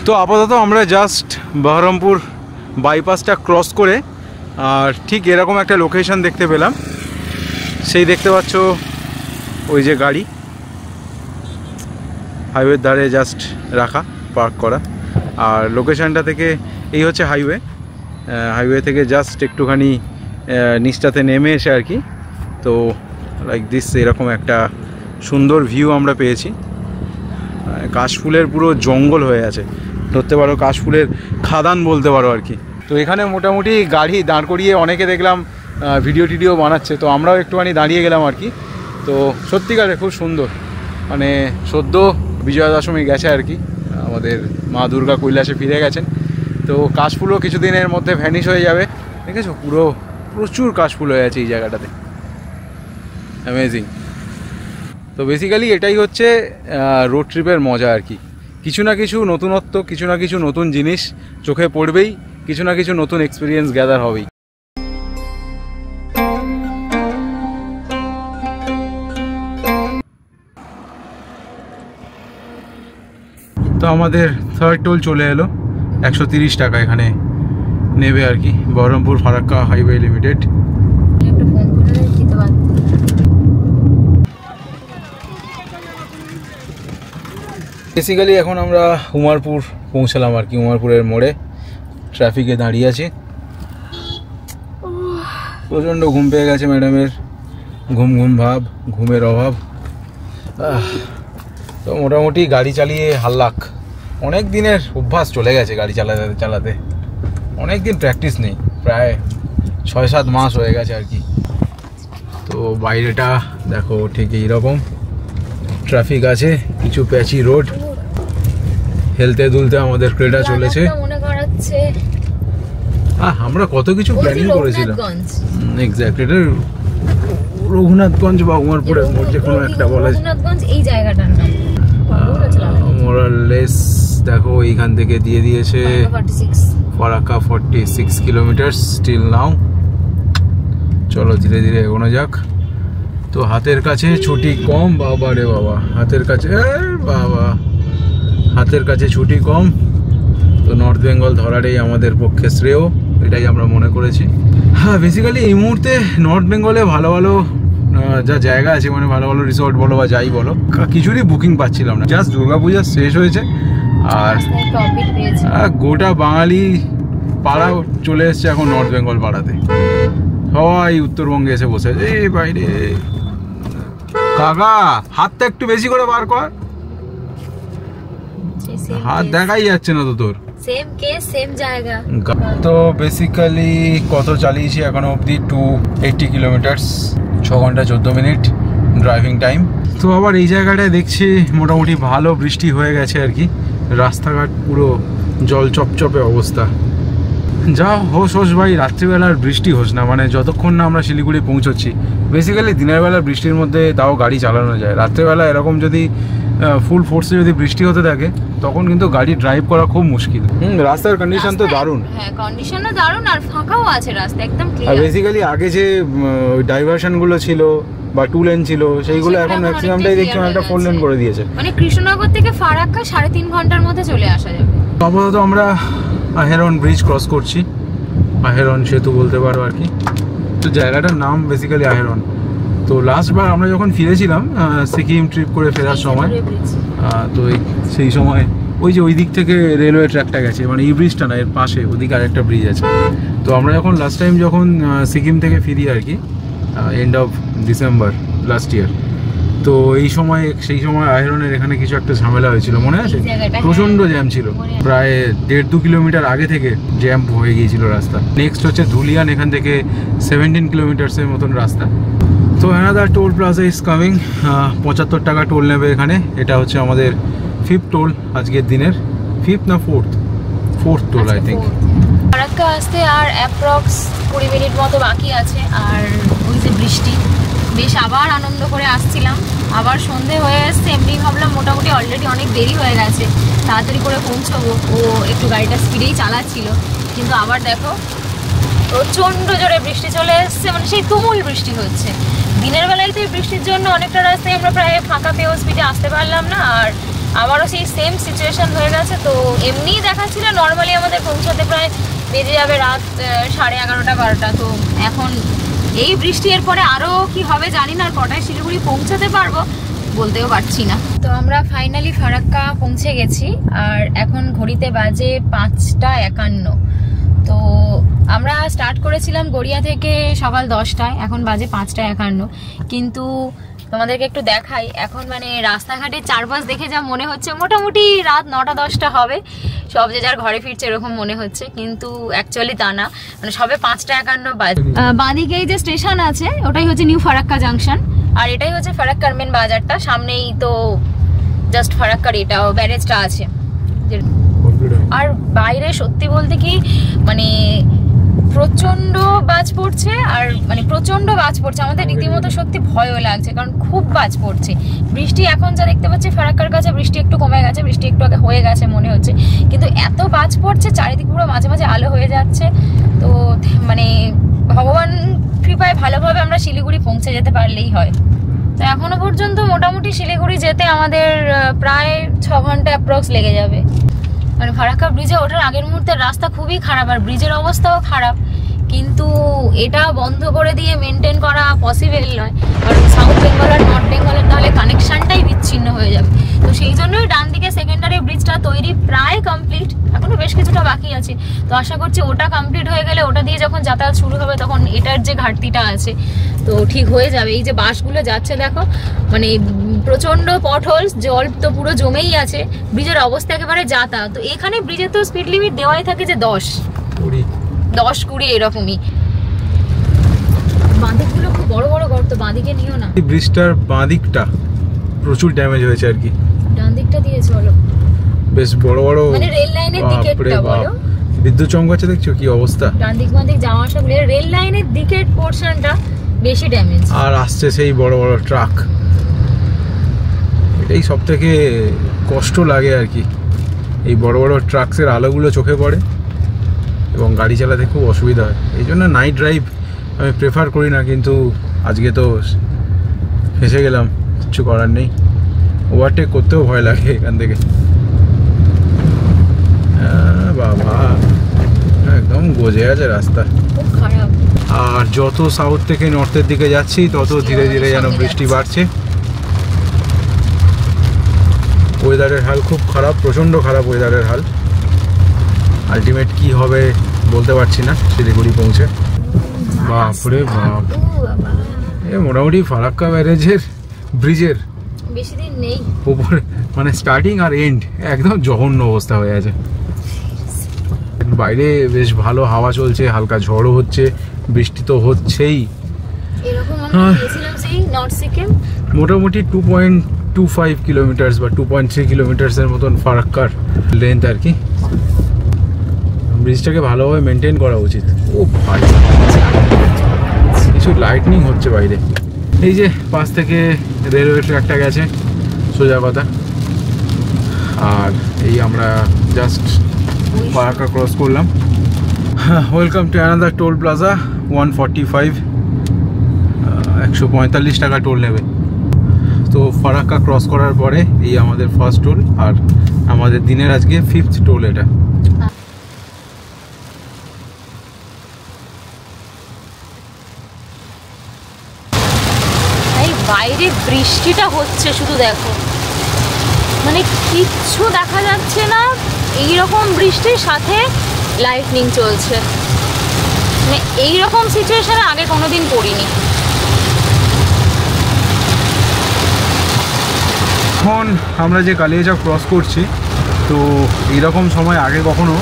তো আপাতত আমরা জাস্ট বহরমপুর বাইপাসটা ক্রস করে আর ঠিক এরকম একটা লোকেশন দেখতে পেলাম। সেই দেখতে পাচ্ছ ওই যে গাড়ি হাইওয়ের ধারে জাস্ট রাখা, পার্ক করা। আর লোকেশনটা থেকে এই হচ্ছে হাইওয়ে, হাইওয়ে থেকে জাস্ট একটুখানি নিচটাতে নেমে এসে আর কি। তো লাইক দিস এরকম একটা সুন্দর ভিউ আমরা পেয়েছি। কাশফুলের পুরো জঙ্গল হয়ে আছে, ধরতে পারো কাশফুলের খাদান বলতে পারো আর কি। তো এখানে মোটামুটি গাড়ি দাঁড় করিয়ে অনেকে দেখলাম ভিডিও টিডিও বানাচ্ছে, তো আমরাও একটুখানি দাঁড়িয়ে গেলাম আর কি। তো সত্যিকারে খুব সুন্দর, মানে সদ্য বিজয়া দশমী গেছে আর কি, আমাদের মা দুর্গা কৈলাসে ফিরে গেছেন। তো কাশফুলও কিছুদিনের মধ্যে ভ্যানিশ হয়ে যাবে, দেখেছো পুরো প্রচুর কাশফুল হয়ে আছে এই জায়গাটাতে, অ্যামেজিং। তো বেসিক্যালি এটাই হচ্ছে রোড ট্রিপের মজা আর কি, কিছু না কিছু নতুনত্ব, কিছু না কিছু নতুন জিনিস চোখে পড়বেই, কিছু না কিছু নতুন এক্সপিরিয়েন্স গ্যাদার হবেই। তো আমাদের থার্ড টোল চলে এলো, 130 টাকা এখানে নেবে আর কি, Baharampur Farakka highway limited. Basically এখন আমরা উমারপুর পৌঁছালাম আর কি, উমারপুরের মোড়ে ট্রাফিকে দাঁড়িয়ে আছি। প্রচণ্ড ঘুম পেয়ে গেছে ম্যাডামের, ঘুম ঘুম ভাব, ঘুমের অভাব। তো মোটামুটি গাড়ি চালিয়ে হাল্লাক, অনেক দিনের অভ্যাস চলে গেছে গাড়ি চালাতে চালাতে, অনেক দিন প্র্যাকটিস নেই, প্রায় 6-7 মাস হয়ে গেছে আর কি। তো বাইরেটা দেখো ঠিক এইরকম ট্রাফিক আছে, কিছু প্যাচি রোড, হেলতে দুলতে আমাদের ক্রেডা চলেছে। আমরা কত কিছু প্ল্যানিং করেছিলাম, এক্স্যাক্ট এটা রঘুনাথগঞ্জ বা উমারপুরের মধ্যে কোনো একটা বলা যায়, এই জায়গাটার নাম মোরালেস। দেখো এইখান থেকে দিয়ে দিয়েছে ফারাক্কা 46 কিলোমিটার স্টিল নাও। চলো ধীরে ধীরে এগোনো যাক। তো হাতের কাছে ছুটি কম, বাবা রে বাবা, হাতের কাছে বাবা, হাতের কাছে ছুটি কম। তো নর্থ বেঙ্গল ধরাটাই আমাদের পক্ষে শ্রেয়, এটাই আমরা মনে করেছি। হ্যাঁ, বেসিক্যালি এই মুহূর্তে নর্থ বেঙ্গলে ভালো ভালো যা জায়গা আছে, মানে ভালো ভালো রিসোর্ট বলো বা যাই বলো, কিছুরই বুকিং পাচ্ছিলাম না। জাস্ট দুর্গাপূজা শেষ হয়েছে আর গোটা বাঙালি পাড়া চলে এসছে এখন নর্থ বেঙ্গল পাড়াতে, সবাই উত্তরবঙ্গে এসে বসে আছে। এই বাইরে কাকা, হাতটা একটু বেশি করে বার কর, হাত দেখাই যাচ্ছে না তো তোর। সেম কেস সেম জায়গা। তো বেসিক্যালি কত চালিয়েছি এখনো অবধি, 280 কিলোমিটার, 6 ঘন্টা 14 মিনিট ড্রাইভিং টাইম। তো আবার এই জায়গাটায় দেখছি মোটামুটি ভালো বৃষ্টি হয়ে গেছে আর কি, রাস্তাঘাট পুরো জল চপচপে অবস্থা। যা হোস হোস ভাই, রাত্রিবেলার বৃষ্টি হোস না, মানে যতক্ষণ না আমরা শিলিগুড়ি পৌঁছচ্ছি। বেসিক্যালি দিনের বেলা বৃষ্টির মধ্যে তাও গাড়ি চালানো যায়, রাত্রিবেলা এরকম যদি ফুল ফোর্সে যদি বৃষ্টি হতে থাকে তখন কিন্তু গাড়ি ড্রাইভ করা খুব মুশকিল। রাস্তার কন্ডিশন তো দারুণ, হ্যাঁ কন্ডিশনও দারুণ, আর ফাঁকাও আছে রাস্তা একদম ক্লিয়ার। আর বেসিক্যালি আগে যে ডাইভারশনগুলো ছিল বা 2 লেন ছিল, সেইগুলো সেগুলো এখন এখন ম্যাক্সিমামটাই অনেকটাই দেখছি clear একটা হয়ে 4 লেন গেছে। করে দিয়েছে। মানে কৃষ্ণনগর থেকে ফারাক্কা 3.5 ঘন্টার মধ্যে চলে আসা যাবে। আপাতত আমরা আহেরন ব্রিজ ক্রস করছি, আহেরন সেতু বলতে পারো আর কি। তো জায়গাটার নাম বেসিক্যালি আহেরন। তো লাস্টবার আমরা যখন ফিরেছিলাম সিকিম ট্রিপ করে ফেরার সময়, তো সেই সময় ওই যে ওই দিক থেকে রেলওয়ে ট্র্যাকটা গেছে, মানে এই ব্রিজটা না, এর পাশে ওদিকে আরেকটা ব্রিজ আছে। তো আমরা যখন লাস্ট টাইম যখন সিকিম থেকে ফিরি আর কি, end of December last year, তো সেই সময় আহেরনের এখানে কিছু একটা ঝামেলা হয়েছিল মনে আছে? প্রচণ্ড জ্যাম ছিল, প্রায় 1.5-2 কিলোমিটার আগে থেকে জ্যাম হয়ে গিয়েছিল রাস্তা। নেক্সট হচ্ছে ধুলিয়ান, এখান থেকে 17 কিলোমিটার্সের মতন রাস্তা। তো another toll plaza is coming. 75 টাকা টোল নেবে এখানে। এটা হচ্ছে আমাদের 5th টোল আজকের দিনের। 5th না 4th toll I think. Farakka আসতে আর অ্যাপ্রক্স 20 মিনিট মতো বাকি আছে। আর ওই যে বৃষ্টি, বেশ আবার আনন্দ করে আসছিলাম, আবার সন্ধে হয়ে আসছে। এমনি ভাবলাম মোটামুটি অলরেডি অনেক দেরি হয়ে গেছে, তাড়াতাড়ি করে পৌঁছবো। ও একটু গাড়িটা স্পিডেই চালাচ্ছিল, কিন্তু আবার দেখো প্রচণ্ড জোরে বৃষ্টি চলে এসছে, মানে সেই তুমুল বৃষ্টি হচ্ছে। দিনের বেলায় তো এই বৃষ্টির জন্য অনেকটা রাস্তায় আমরা প্রায় ফাঁকা পেয়েও স্পিডে আসতে পারলাম না, আর আবারও সেই সেম সিচুয়েশন হয়ে গেছে। তো এমনিই দেখাচ্ছিল নর্মালি আমাদের পৌঁছাতে প্রায় বেজে যাবে রাত 11:30-12টা। তো এখন এই বৃষ্টি এর পরে আরও কি হবে জানি না, আর কটায় শিলিগুড়ি পৌঁছাতে পারবো বলতেও পারছি না। তো আমরা ফাইনালি ফারাক্কা পৌঁছে গেছি, আর এখন ঘড়িতে বাজে 5:51। তো আমরা স্টার্ট করেছিলাম গড়িয়া থেকে সকাল 10টায়, এখন বাজে 5:51। কিন্তু তোমাদেরকে একটু দেখাই, এখন মানে রাস্তাঘাটের চারপাশ দেখে যা মনে হচ্ছে মোটামুটি রাত 9টা-10টা হবে, সব যে যার ঘরে ফিরছে এরকম মনে হচ্ছে, কিন্তু অ্যাকচুয়ালি তা না, মানে সবে 5:51 বাজে। বাঁদিকে যে স্টেশন আছে ওটাই হচ্ছে নিউ ফারাক্কা জাংশন, আর এটাই হচ্ছে ফারাক্কার মেন বাজারটা। সামনেই তো জাস্ট ফারাক্কার এটাও ব্যারেজটা আছে। আর বাইরে সত্যি বলতে কি মানে প্রচন্ড বাজ পড়ছে, আর মানে প্রচন্ড বাজ পড়ছে, আমাদের রীতিমতো সত্যি ভয়ও লাগছে, কারণ খুব বাজ পড়ছে। বৃষ্টি এখন যা দেখতে পাচ্ছি ফারাক্কার কাছে বৃষ্টি একটু কমে গেছে, বৃষ্টি একটু আগে হয়ে গেছে মনে হচ্ছে, কিন্তু এত বাজ পড়ছে, চারিদিক পুরো মাঝে মাঝে আলো হয়ে যাচ্ছে। তো মানে ভগবান কৃপায় ভালোভাবে আমরা শিলিগুড়ি পৌঁছে যেতে পারলেই হয়। তো এখনো পর্যন্ত মোটামুটি শিলিগুড়ি যেতে আমাদের প্রায় 6 ঘন্টা অ্যাপ্রক্স লেগে যাবে। মানে ফারাক্কা ব্রিজে ওঠার আগের মুহূর্তের রাস্তা খুবই খারাপ, আর ব্রিজের অবস্থাও খারাপ, কিন্তু এটা বন্ধ করে দিয়ে মেনটেন করা পসিবল নয়, কারণ সাউথ বেঙ্গল আর নর্থ বেঙ্গলের তাহলে কানেকশনটাই বিচ্ছিন্ন হয়ে যাবে। তো সেই জন্যই ডান দিকে সেকেন্ডারি ব্রিজটা তৈরি প্রায় কমপ্লিট, এখনো বেশ কিছুটা বাকি আছে। তো আশা করছি ওটা কমপ্লিট হয়ে গেলে ওটা দিয়ে যখন যাতায়াত শুরু হবে তখন এটার যে ঘাটতিটা আছে তো ঠিক হয়ে যাবে। এই যে বাসগুলো যাচ্ছে দেখো, মানে প্রচন্ড পটহোলস, জল তো পুরো জমেই আছে, ব্রিজের অবস্থা একেবারে যাতা। তো এখানে ব্রিজে তো স্পিড লিমিট দেওয়াই থাকে যে 10-20 এরকমই। বাঁদিকগুলো খুব বড় বড় গর্ত, বাঁদিকে নিও না। এই ব্রিজটার বাঁদিকটা প্রচুর ড্যামেজ হয়েছে আর কি, ডান দিকটা দিয়ে চলো, বেশ বড় বড়, মানে রেল লাইনের দিকেরটা বলো, বিদ্যুৎ চমকাচ্ছে, দেখছো কি অবস্থা। ডান দিক বাঁদিক যাওয়া আসা রেল লাইনের দিকের পোরশনটা বেশি ড্যামেজ। আর আসছে সেই বড় বড় ট্রাক, এটাই সব থেকে কষ্ট লাগে আর কি। এই বড় বড় ট্রাক্সের আলোগুলো চোখে পড়ে এবং গাড়ি চালাতে খুব অসুবিধা হয়। এই জন্য নাইট ড্রাইভ আমি প্রেফার করি না, কিন্তু আজকে তো ফেসে গেলাম, কিছু করার নেই। ওভারটেক করতেও ভয় লাগে এখান থেকে। বাবা একদম গজে আছে রাস্তা, খুব খারাপ। আর যত সাউথ থেকে নর্থের দিকে যাচ্ছি তত ধীরে ধীরে যেন বৃষ্টি বাড়ছে। ওয়েদারের হাল খুব খারাপ, প্রচণ্ড খারাপ ওয়েদারের হাল। আলটিমেট কি হবে বলতে পারছি না শিলিগুড়ি পৌঁছে। বাপরে বাপ, এ মোটামুটি ফারাক্কা ব্যারেজের ব্রিজের বেশি দিন নেই উপরে, মানে স্টার্টিং আর এন্ড একদম জঘন্য অবস্থা হয়ে আছে। বাইরে বেশ ভালো হাওয়া চলছে, হালকা ঝড়ও হচ্ছে, বৃষ্টি তো হচ্ছেই। এরকম আমরা গিয়েছিলাম সেই নর্থ সিকিম, মোটামুটি 2.25 কিলোমিটার্স বা 2.3 কিলোমিটার্সের মতন ফারাক্কার লেন্থ আর কি। ব্রিজটাকে ভালোভাবে মেনটেন করা উচিত। ও ভাই, কিছু লাইটনিং হচ্ছে বাইরে। এই যে পাশ থেকে রেলওয়ে ট্র্যাকটা গেছে সোজা কথা, আর এই আমরা জাস্ট ফারাক্কা ক্রস করলাম। Welcome to another toll plaza 145। 145 টাকা টোল নেবে। তো ফারাক্কা ক্রস করার পরে এই আমাদের ফার্স্ট টোল, আর আমাদের দিনের আজকে 5th টোল এটা। বাইরে বৃষ্টিটা হচ্ছে শুধু দেখো, মানে কিচ্ছু দেখা যাচ্ছে না, এইরকম বৃষ্টির সাথে লাইটনিং চলছে, মানে এইরকম সিচুয়েশনে আগে কোনোদিন পড়িনি। এখন আমরা যে কালিয়াচক ক্রস করছি, তো এইরকম সময় আগে কখনো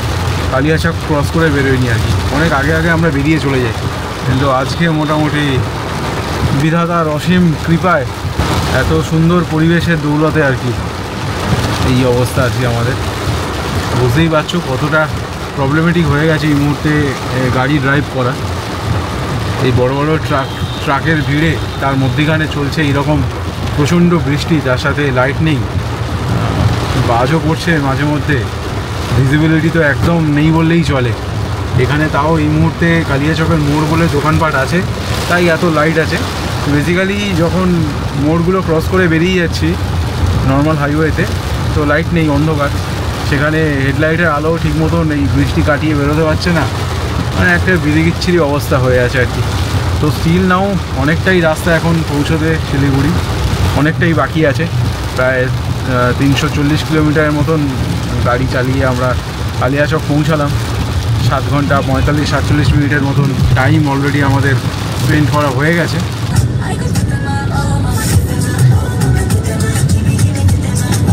কালিয়াচক ক্রস করে বেরোয়নি আর কি, অনেক আগে আগে আমরা বেরিয়ে চলে যাই। কিন্তু আজকে মোটামুটি বিধাতার অসীম কৃপায় এত সুন্দর পরিবেশের দৌলতে আর কি এই অবস্থা আর কি আমাদের। বুঝতেই পারছো কতটা প্রবলেমেটিক হয়ে গেছে এই মুহূর্তে গাড়ি ড্রাইভ করা। এই বড় বড় ট্রাকের ভিড়ে তার মধ্যেখানে চলছে এইরকম প্রচণ্ড বৃষ্টি, তার সাথে লাইটনিং, বাজও করছে মাঝে মধ্যে, ভিজিবিলিটি তো একদম নেই বললেই চলে এখানে। তাও এই মুহূর্তে কালিয়াচকের মোড় বলে দোকানপাট আছে, তাই এত লাইট আছে। বেসিক্যালি যখন মোড়গুলো ক্রস করে বেরিয়ে যাচ্ছি নর্মাল হাইওয়েতে, তো লাইট নেই, অন্ধকার, সেখানে হেডলাইটের আলো ঠিক মতো নেই, বৃষ্টি কাটিয়ে বেরোতে পারছে না, মানে একটা বিদিকিচ্ছিরি অবস্থা হয়ে আছে আর কি। তো স্টিল নাও অনেকটাই রাস্তা এখন পৌঁছতে শিলিগুড়ি, অনেকটাই বাকি আছে, প্রায় 340 কিলোমিটারের মতন গাড়ি চালিয়ে আমরা কালিয়াচক পৌঁছালাম। 7 ঘন্টা 45-47 মিনিটের মতন টাইম অলরেডি আমাদের স্পেন্ড করা হয়ে গেছে।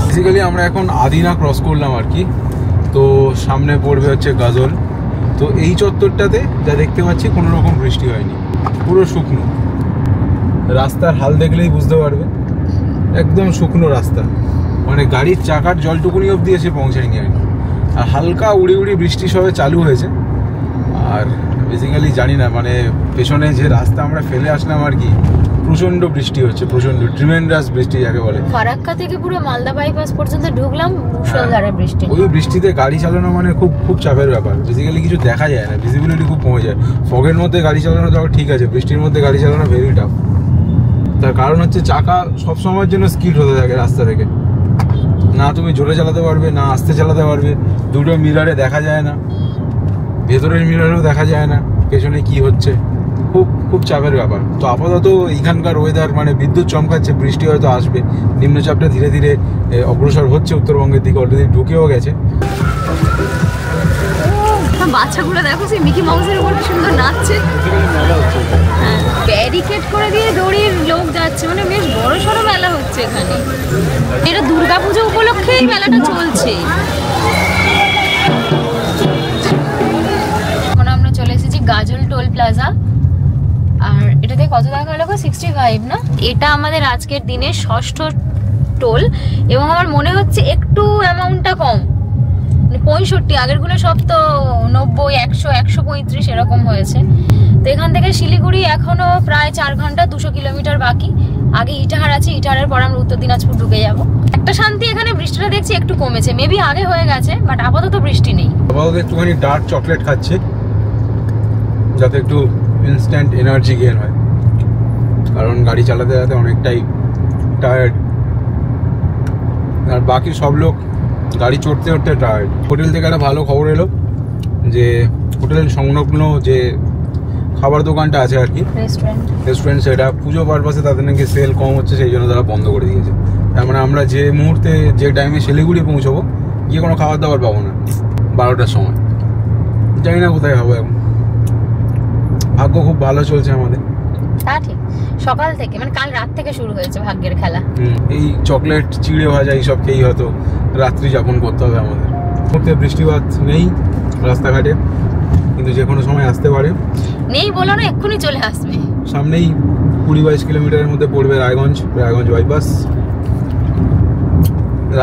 বেসিক্যালি আমরা এখন আদিনা ক্রস করলাম আর কি, তো সামনে পড়বে হচ্ছে গাজল। তো এই চত্বরটাতে যা দেখতে পাচ্ছি কোনো রকম বৃষ্টি হয়নি, পুরো শুকনো রাস্তার হাল দেখলেই বুঝতে পারবে, একদম শুকনো রাস্তা, মানে গাড়ির চাকার জলটুকুনি অবধি এসে পৌঁছায়নি আর কি। আর হালকা উড়ি উড়ি বৃষ্টি সবে চালু হয়েছে। আর বেসিক্যালি জানি না, মানে পেছনে যে রাস্তা আমরা ফেলে আসলাম আর কি, প্রচণ্ড বৃষ্টি হচ্ছে, প্রচণ্ড ট্রিমেন্ডাস বৃষ্টি যাকে বলে। ফারাক্কা থেকে পুরো মালদা বাইপাস পর্যন্ত ঢুকলাম, মুষলধারে বৃষ্টি। ওই বৃষ্টিতে গাড়ি চালানো মানে খুব খুব চাপের ব্যাপার, বেসিক্যালি কিছু দেখা যায় না, ভিজিবিলিটি খুব কমে যায়। ফগের মধ্যে গাড়ি চালানো তাও ঠিক আছে, বৃষ্টির মধ্যে গাড়ি চালানো ভেরি টাফ। তার কারণ হচ্ছে চাকা সবসময়ের জন্য স্কিড হতে থাকে রাস্তা থেকে, না তুমি জোরে চালাতে পারবে না আস্তে চালাতে পারবে, দুটো মিরারে দেখা যায় না, ভেতরের মিরারেও দেখা যায় না পেছনে কি হচ্ছে, খুব খুব চাপের ব্যাপার। তো আপাতত এখানকার ওয়েদার মানে বিদ্যুৎ চমকাচ্ছে, বৃষ্টি হয়তো আসবে, নিম্নচাপটা ধীরে ধীরে অগ্রসর হচ্ছে উত্তরবঙ্গের দিকে, অলরেডি ঢুকেও গেছে। বাচ্চাগুলো দেখো সেই মিকি মাউসের উপর কি সুন্দর নাচছে, ব্যারিকেড করে দিয়ে দড়ির লোক যাচ্ছে, মানে বেশ বড় সড়ো মেলা হচ্ছে এখানে। এটা দুর্গাপুজো উপলক্ষে এই মেলাটা চলছে। এখন আমরা চলে এসেছি গাজল টোল প্লাজা, আর এটাতে কত টাকা লাগবে? 65 না? এটা আমাদের আজকের দিনের 6ষ্ঠ টোল, এবং আমার মনে হচ্ছে একটু অ্যামাউন্টটা কম, 65, আগেরগুলো সব তো 90, 100, 135 এরকম হয়েছে। তো এখান থেকে শিলিগুড়ি এখনো প্রায় 4 ঘন্টা 200 কিলোমিটার বাকি। আগে ইটাহার আছে, ইটাহারের পর আমরা উত্তর দিনাজপুর ঢুকে যাব। একটা শান্তি, এখানে বৃষ্টিটা দেখছি একটু কমেছে, মেবি আগে হয়ে গেছে, বাট আপাতত বৃষ্টি নেই। আপাতত একটুখানি ডার্ক চকলেট খাচ্ছে যাতে একটু ইনস্ট্যান্ট এনার্জি গেইন হয়, কারণ গাড়ি চালাতে চালাতে অনেকটাই টায়ার্ড, আর বাকি সব লোক গাড়ি চড়তে চড়তে টায়ার্ড। হোটেল থেকে একটা ভালো খবর এলো যে হোটেল সংলগ্ন যে খাবার দোকানটা আছে আর কি, রেস্টুরেন্ট, সেটা পুজো পারপাসে তাদের নাকি সেল কম হচ্ছে, সেই জন্য তারা বন্ধ করে দিয়েছে। তার মানে আমরা যে মুহূর্তে যে টাইমে শিলিগুড়ি পৌঁছবো গিয়ে কোনো খাবার দাবার পাবো না 12টার সময়। জানি না কোথায় হবো এখন, ভাগ্য খুব ভালো চলছে আমাদের। তা ঠিক, সকাল থেকে মানে কাল রাত থেকে শুরু হয়েছে ভাগ্যের খেলা। এই চকলেট চিড়ে ভাজা এইসব খেয়েই হয়তো রাত্রি যাপন করতে হবে আমাদের। মুহূর্তে বৃষ্টিপাত নেই রাস্তাঘাটে, কিন্তু যে কোনো সময় আসতে পারে। নেই বলো না, এক্ষুনি চলে আসবে। সামনেই 20-22 কিলোমিটারের মধ্যে পড়বে রায়গঞ্জ বাইপাস।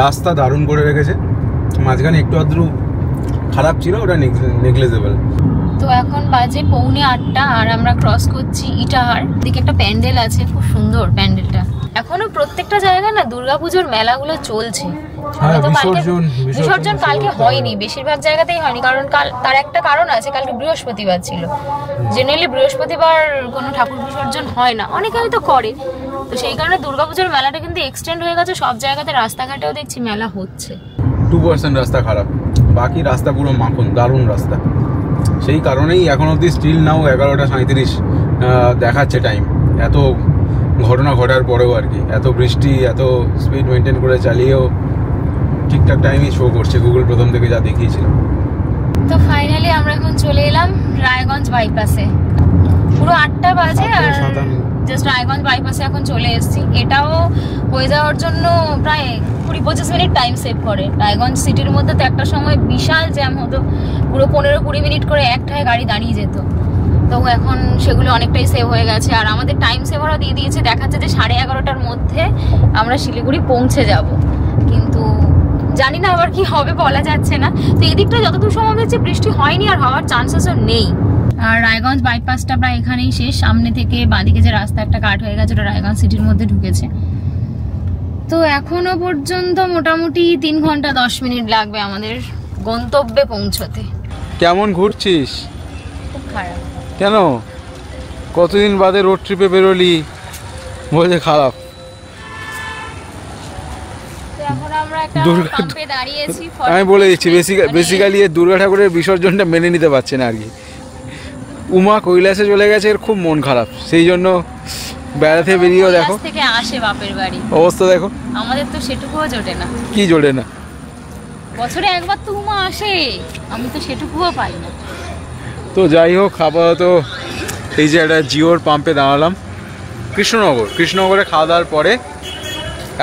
রাস্তা দারুণ করে রেখেছে, মাঝখানে একটু আধটু খারাপ ছিল, ওটা নেগলেজেবল। তো এখন বাজে 7:45 আর আমরা ক্রস করছি ইটাহার দিকে। একটা প্যান্ডেল আছে, খুব সুন্দর প্যান্ডেলটা। এখনো প্রত্যেকটা জায়গায় না দুর্গাপুজোর মেলাগুলো চলছে, বিসর্জন কালকে হয়নি, বেশিরভাগ জায়গাতেই হয়নি, কারণ তার একটা কারণ আছে, কালকে বৃহস্পতিবার ছিল। জেনারেলি বৃহস্পতিবার কোনো ঠাকুর বিসর্জন হয় না, অনেকে হয়তো করে, তো সেই কারণে দুর্গাপুজোর মেলাটা কিন্তু এক্সটেন্ড হয়ে গেছে সব জায়গাতে, রাস্তাঘাটেও দেখছি মেলা হচ্ছে। 2% রাস্তা খারাপ, বাকি রাস্তা পুরো মাখন, দারুণ রাস্তা। সেই কারণেই এখন অবধি স্টিল নাও 11:37 দেখাচ্ছে টাইম, এত ঘটনা ঘটার পরেও আর কি, এত বৃষ্টি, এত স্পিড মেনটেন করে চালিয়েও ঠিকঠাক টাইমই শো করছে গুগল প্রথম থেকে যা দেখিয়েছিলাম। তো ফাইনালি আমরা এখন চলে এলাম রায়গঞ্জ বাইপাসে, পুরো 8টা বাজে আর জাস্ট রায়গঞ্জ বাইপাসে এখন চলে এসেছি। এটাও হয়ে যাওয়ার জন্য প্রায় 20-25 মিনিট টাইম সেভ করে। রায়গঞ্জ সিটির মধ্যে তো একটা সময় বিশাল জ্যাম হতো, পুরো 15-20 মিনিট করে একটায় গাড়ি দাঁড়িয়ে যেত, তো এখন সেগুলো অনেকটাই সেভ হয়ে গেছে। আর আমাদের টাইম সেভারও দিয়ে দিয়েছে, দেখাচ্ছে যে 11:30টার মধ্যে আমরা শিলিগুড়ি পৌঁছে যাব, কিন্তু জানি না আবার কি হবে, বলা যাচ্ছে না। তো এদিকটা যতদূর সম্ভব হচ্ছে বৃষ্টি হয়নি আর হওয়ার চান্সেসও নেই। আর রায়গঞ্জ বাইপাসটা প্রায় এখানেই শেষ, সামনে থেকে বাঁদিকে যে রাস্তা একটা কাট হয়ে গেছে ওটা রায়গঞ্জ সিটির মধ্যে ঢুকেছে। তো এখনো পর্যন্ত মোটামুটি 3 ঘন্টা 10 মিনিট লাগবে আমাদের গন্তব্যে পৌঁছতে। কেমন ঘুরছিস? খুব খারাপ। কেন? কতদিন বাদে রোড ট্রিপে বেরোলি, বলছে খারাপ। আমি বলে দিচ্ছি, বেসিক্যালি দুর্গা ঠাকুরের বিসর্জনটা মেনে নিতে পারছে না আর কি। উমা কৈলাসে চলে গেছে, এর খুব মন খারাপ, সেই জন্য বেড়াতে বেরিয়েও দেখো থেকে আসে বাপের বাড়ি, অবস্থা দেখো। আমাদের তো সেটুকুও জোটে না। কি জোটে না? বছরে একবার তো উমা আসে, আমি তো সেটুকুও পাই না। তো যাই হোক, আপাতত এই যে একটা জিওর পাম্পে দাঁড়ালাম, কৃষ্ণনগরে খাওয়া দাওয়ার পরে,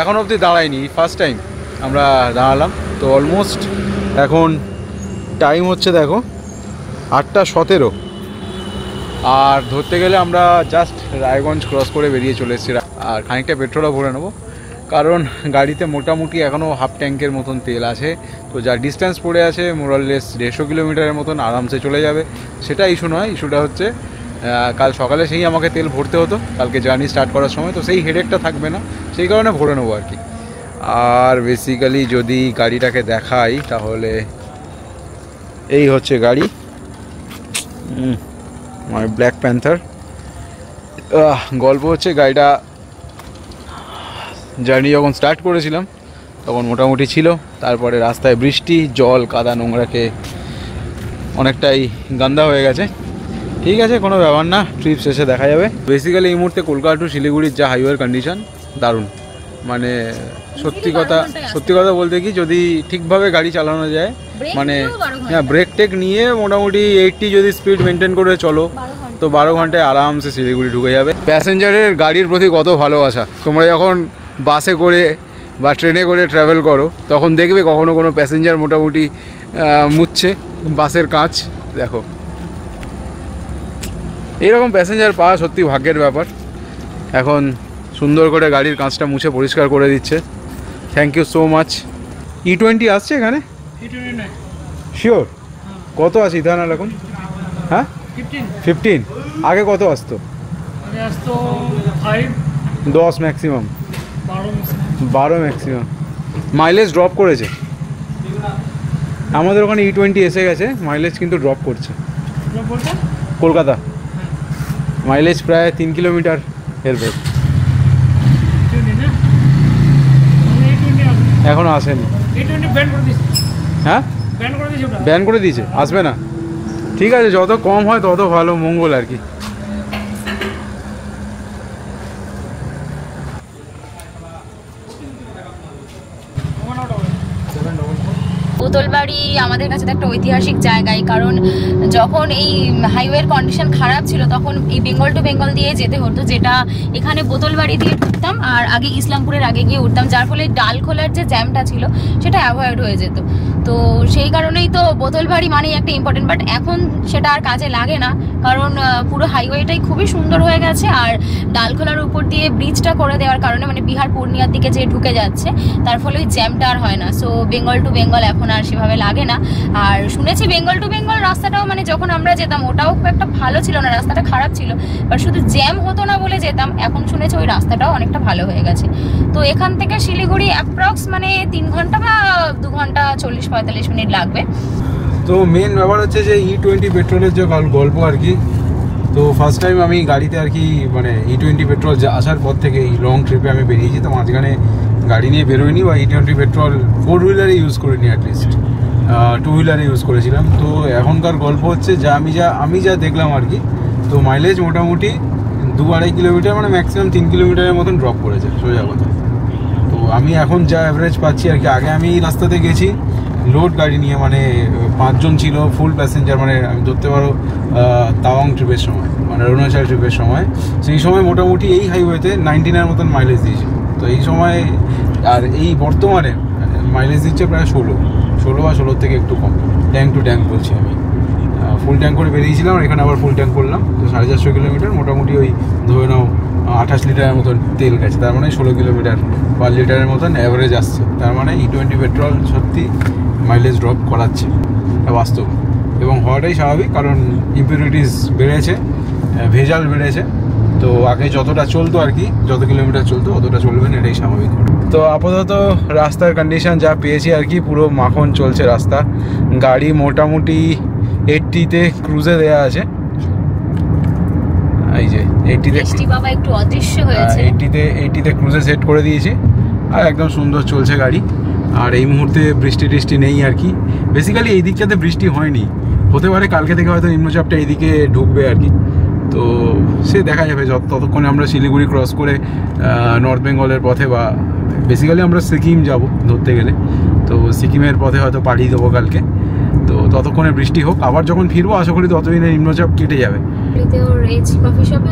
এখন অবধি দাঁড়াইনি, ফার্স্ট টাইম আমরা দাঁড়ালাম। তো অলমোস্ট এখন টাইম হচ্ছে দেখো 8:17, আর ধরতে গেলে আমরা জাস্ট রায়গঞ্জ ক্রস করে বেরিয়ে চলে এসেছি। আর খানিকটা পেট্রোলও ভরে নেবো, কারণ গাড়িতে মোটামুটি এখনও হাফ ট্যাঙ্কের মতন তেল আছে। তো যা ডিস্টেন্স পড়ে আছে মোরাললেস 150 কিলোমিটারের মতন আরামসে চলে যাবে। সেটা ইস্যু নয়, ইস্যুটা হচ্ছে কাল সকালে সেই আমাকে তেল ভরতে হতো কালকে জার্নি স্টার্ট করার সময়, তো সেই হেডেকটা থাকবে না, সেই কারণে ভরে নেবো আর কি। আর বেসিক্যালি যদি গাড়িটাকে দেখাই তাহলে এই হচ্ছে গাড়ি, ব্ল্যাক প্যান্থার। গল্প হচ্ছে গাড়িটা জার্নি যখন স্টার্ট করেছিলাম তখন মোটামুটি ছিল, তারপরে রাস্তায় বৃষ্টি, জল, কাদা, নোংরাকে অনেকটাই গান্দা হয়ে গেছে। ঠিক আছে, কোনো ব্যাপার না, ট্রিপ শেষে দেখা যাবে। বেসিক্যালি এই মুহূর্তে কলকাতা টু শিলিগুড়ির যা হাইওয়ের কন্ডিশন দারুণ, মানে সত্যি কথা বলতে কি, যদি ঠিকভাবে গাড়ি চালানো যায়, মানে হ্যাঁ ব্রেক টেক নিয়ে মোটামুটি 80 যদি স্পিড মেনটেন করে চলো, তো 12 ঘন্টায় আরামসে শিলিগুড়ি ঢুকে যাবে। প্যাসেঞ্জারের গাড়ির প্রতি কত ভালোবাসা। তোমরা যখন বাসে করে বা ট্রেনে করে ট্রাভেল করো তখন দেখবে কখনো কোনো প্যাসেঞ্জার মোটামুটি মুছছে বাসের কাঁচ, দেখো এইরকম প্যাসেঞ্জার পাওয়া সত্যি ভাগ্যের ব্যাপার। এখন সুন্দর করে গাড়ির কাঁচটা মুছে পরিষ্কার করে দিচ্ছে, thank you so much. E20 আসছে এখানে? শিওর? কত আছে ইথানল এখন? হ্যাঁ 15। আগে কত আসতো? 10 ম্যাক্সিমাম, 12 ম্যাক্সিমাম। মাইলেজ ড্রপ করেছে আমাদের ওখানে। E20 এসে গেছে, মাইলেজ কিন্তু ড্রপ করছে। কলকাতা মাইলেজ প্রায় 3 কিলোমিটার হেরবে, এখনো আসেনি। হ্যাঁ ব্যান করে দিয়েছে, আসবে না। ঠিক আছে, যত কম হয় তত ভালো, মঙ্গল আর কি। বোতলবাড়ি আমাদের কাছে তো একটা ঐতিহাসিক জায়গায়, কারণ যখন এই হাইওয়ের কন্ডিশন খারাপ ছিল তখন এই বেঙ্গল টু বেঙ্গল দিয়ে যেতে হতো, যেটা এখানে বোতলবাড়ি দিয়ে ঢুকতাম আর আগে ইসলামপুরের আগে গিয়ে উঠতাম, যার ফলে ডালখোলার যে জ্যামটা ছিল সেটা অ্যাভয়েড হয়ে যেত। তো সেই কারণেই তো বোতলবাড়ি মানেই একটা ইম্পর্টেন্ট, বাট এখন সেটা আর কাজে লাগে না, কারণ পুরো হাইওয়েটাই খুবই সুন্দর হয়ে গেছে। আর ডালখোলার উপর দিয়ে ব্রিজটা করে দেওয়ার কারণে মানে বিহার পূর্ণিয়ার দিকে যে ঢুকে যাচ্ছে, তার ফলে ওই জ্যামটা আর হয় না। সো বেঙ্গল টু বেঙ্গল এখন আর সেভাবে লাগে না। আর শুনেছি বেঙ্গল টু বেঙ্গল রাস্তাটাও মানে যখন আমরা যেতাম ওটাও খুব একটা ভালো ছিল না, রাস্তাটা খারাপ ছিল, বাট শুধু জ্যাম হতো না বলে যেতাম। এখন শুনেছি ওই রাস্তাটাও অনেকটা ভালো হয়ে গেছে। তো এখান থেকে শিলিগুড়ি অ্যাপ্রক্স মানে 3 ঘন্টা বা 2 ঘন্টা 40-45 মিনিট লাগবে। তো মেন ব্যাপার হচ্ছে যে E20 পেট্রোলের যে গল্প আর কি। তো ফার্স্ট টাইম আমি গাড়িতে আর কি মানে E20 পেট্রোল আসার পর থেকে এই লং ট্রিপে আমি বেরিয়েছি। তো মাঝখানে গাড়ি নিয়ে বেরোয়নি বা E20 পেট্রোল 4 হুইলারে ইউজ করিনি, অ্যাটলিস্ট 2 হুইলারে ইউজ করেছিলাম। তো এখনকার গল্প হচ্ছে যা আমি যা দেখলাম আর কি, তো মাইলেজ মোটামুটি 2-2.5 কিলোমিটার মানে ম্যাক্সিমাম 3 কিলোমিটারের মতন ড্রপ করেছে সোজা কথা। তো আমি এখন যা অ্যাভারেজ পাচ্ছি আর কি, আগে আমি এই রাস্তাতে গেছি লোড গাড়ি নিয়ে, মানে 5 জন ছিল ফুল প্যাসেঞ্জার, মানে আমি ধরতে পারো তাওয়াং ট্রিপের সময় মানে অরুণাচল ট্রিপের সময়, সেই সময় মোটামুটি এই হাইওয়েতে 19-এর মতন মাইলেজ দিয়েছিল। তো এই সময় আর এই বর্তমানে মাইলেজ দিচ্ছে প্রায় 16 বা 16 থেকে একটু কম। ট্যাঙ্ক টু ট্যাঙ্ক বলছি আমি, ফুল ট্যাঙ্ক করে বেরিয়েছিলাম, এখানে আবার ফুল ট্যাঙ্ক করলাম। তো 450 কিলোমিটার মোটামুটি ওই ধরে নাও 28 লিটারের মতন তেল গেছে, তার মানে 16 কিলোমিটার পার লিটারের মতন অ্যাভারেজ আসছে। তার মানে E20 পেট্রোল সত্যি মাইলেজ ড্রপ করাচ্ছে, এটা বাস্তব এবং হওয়াটাই স্বাভাবিক, কারণ ইম্পিউরিটিস বেড়েছে, ভেজাল বেড়েছে। তো আগে যতটা চলতো আর কি, যত কিলোমিটার চলতো অতটা চলবে না, এটাই স্বাভাবিক। তো আপাতত রাস্তার কন্ডিশন যা পেয়েছি আর কি, পুরো মাখন চলছে রাস্তা। গাড়ি মোটামুটি 80-তে ক্রুজে দেওয়া আছে, এই যে 80-তে বাবা একটু অদৃশ্য হয়েছে, 80-তে ক্রুজে সেট করে দিয়েছি আর একদম সুন্দর চলছে গাড়ি। আর এই মুহূর্তে বৃষ্টি টিষ্টি নেই আর কি, বেসিক্যালি এই দিকটাতে বৃষ্টি হয়নি, হতে পারে কালকে থেকে হয়তো নিম্নচাপটা এইদিকে ঢুকবে আর কি। তো সে দেখা যাবে ততক্ষণে আমরা শিলিগুড়ি ক্রস করে নর্থ বেঙ্গলের পথে বা বেসিক্যালি আমরা সিকিম যাব ধরতে গেলে, তো সিকিমের পথে হয়তো পাঠিয়ে দেবো কালকে। তো ততক্ষণে বৃষ্টি হোক, আবার যখন ফিরবো আশা করি ততদিনে নিম্নচাপ কেটে যাবে।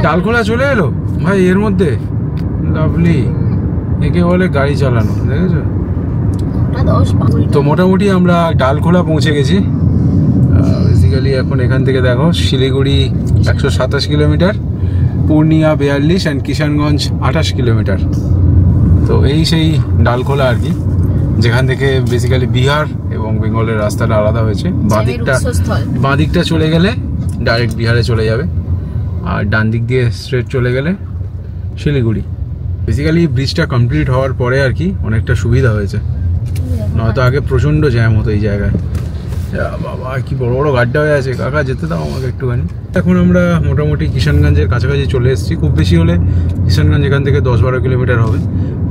ডালখোলা চলে এলো ভাই এর মধ্যে, লাভলি, একে বলে গাড়ি চালানো, দেখেছো? তো মোটামুটি আমরা ডালখোলা পৌঁছে গেছি। বেসিক্যালি এখন এখান থেকে দেখো Siliguri 127 kilometre, Purnia 42 and Kishanganj 28 kilometre. তো এই সেই ডালখোলা আর কি, যেখান থেকে বেসিক্যালি বিহার এবং বেঙ্গলের রাস্তাটা আলাদা হয়েছে। বাঁ দিকটা চলে গেলে ডাইরেক্ট বিহারে চলে যাবে, আর ডান দিক দিয়ে স্ট্রেট চলে গেলে শিলিগুড়ি। বেসিক্যালি ব্রিজটা কমপ্লিট হওয়ার পরে আর কি অনেকটা সুবিধা হয়েছে, নয়তো আগে প্রচণ্ড জ্যাম হতো এই জায়গায়। বাবা কি বড় বড় গাড্ডা হয়ে আছে, কাকা যেতে দাও আমাকে একটুখানি। এখন আমরা মোটামুটি কিষানগঞ্জের কাছাকাছি চলে এসেছি, খুব বেশি হলে কিষানগঞ্জ এখান থেকে 10-12 কিলোমিটার হবে।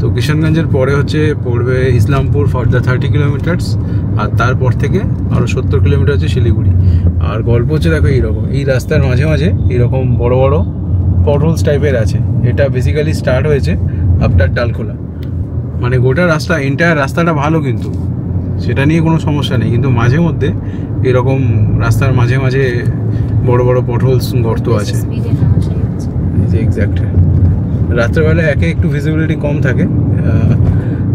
তো কিষানগঞ্জের পরে পড়বে ইসলামপুর ফর দ্য 30 কিলোমিটার্স, আর তারপর থেকে আরও 70 কিলোমিটার হচ্ছে শিলিগুড়ি। আর গল্প হচ্ছে দেখো এইরকম, এই রাস্তার মাঝে মাঝে এইরকম বড় বড় পটহোলস টাইপের আছে। এটা বেসিক্যালি স্টার্ট হয়েছে আফটার ডালখোলা, মানে গোটা রাস্তা এন্টায়ার রাস্তাটা ভালো, কিন্তু সেটা নিয়ে কোনো সমস্যা নেই, কিন্তু মাঝে মধ্যে এরকম রাস্তার মাঝে মাঝে বড় বড় পটহোলস গর্ত আছে। এক্স্যাক্ট রাত্রেবেলায় একটু ভিজিবিলিটি কম থাকে,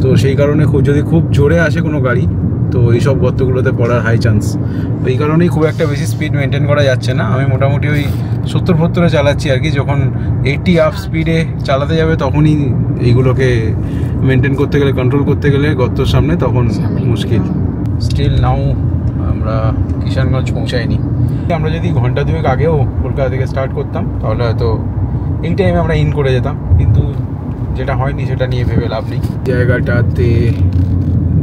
তো সেই কারণে যদি খুব জোরে আসে কোনো গাড়ি তো এইসব গর্তগুলোতে পড়ার হাই চান্স। তো এই কারণেই খুব একটা বেশি স্পিড মেনটেন করা যাচ্ছে না। আমি মোটামুটি ওই 70-70 চালাচ্ছি আর কি, যখন 80 আপ স্পিডে চালাতে যাবে তখনই এইগুলোকে মেনটেন করতে গেলে, কন্ট্রোল করতে গেলে গর্তর সামনে তখন মুশকিল। স্টিল নাও আমরা কিষানগঞ্জ পৌঁছাইনি। আমরা যদি ঘন্টা 2 আগেও কলকাতা থেকে স্টার্ট করতাম তাহলে হয়তো এই টাইমে আমরা ইন করে যেতাম, কিন্তু যেটা হয়নি সেটা নিয়ে ভেবে লাভ নেই। জায়গাটাতে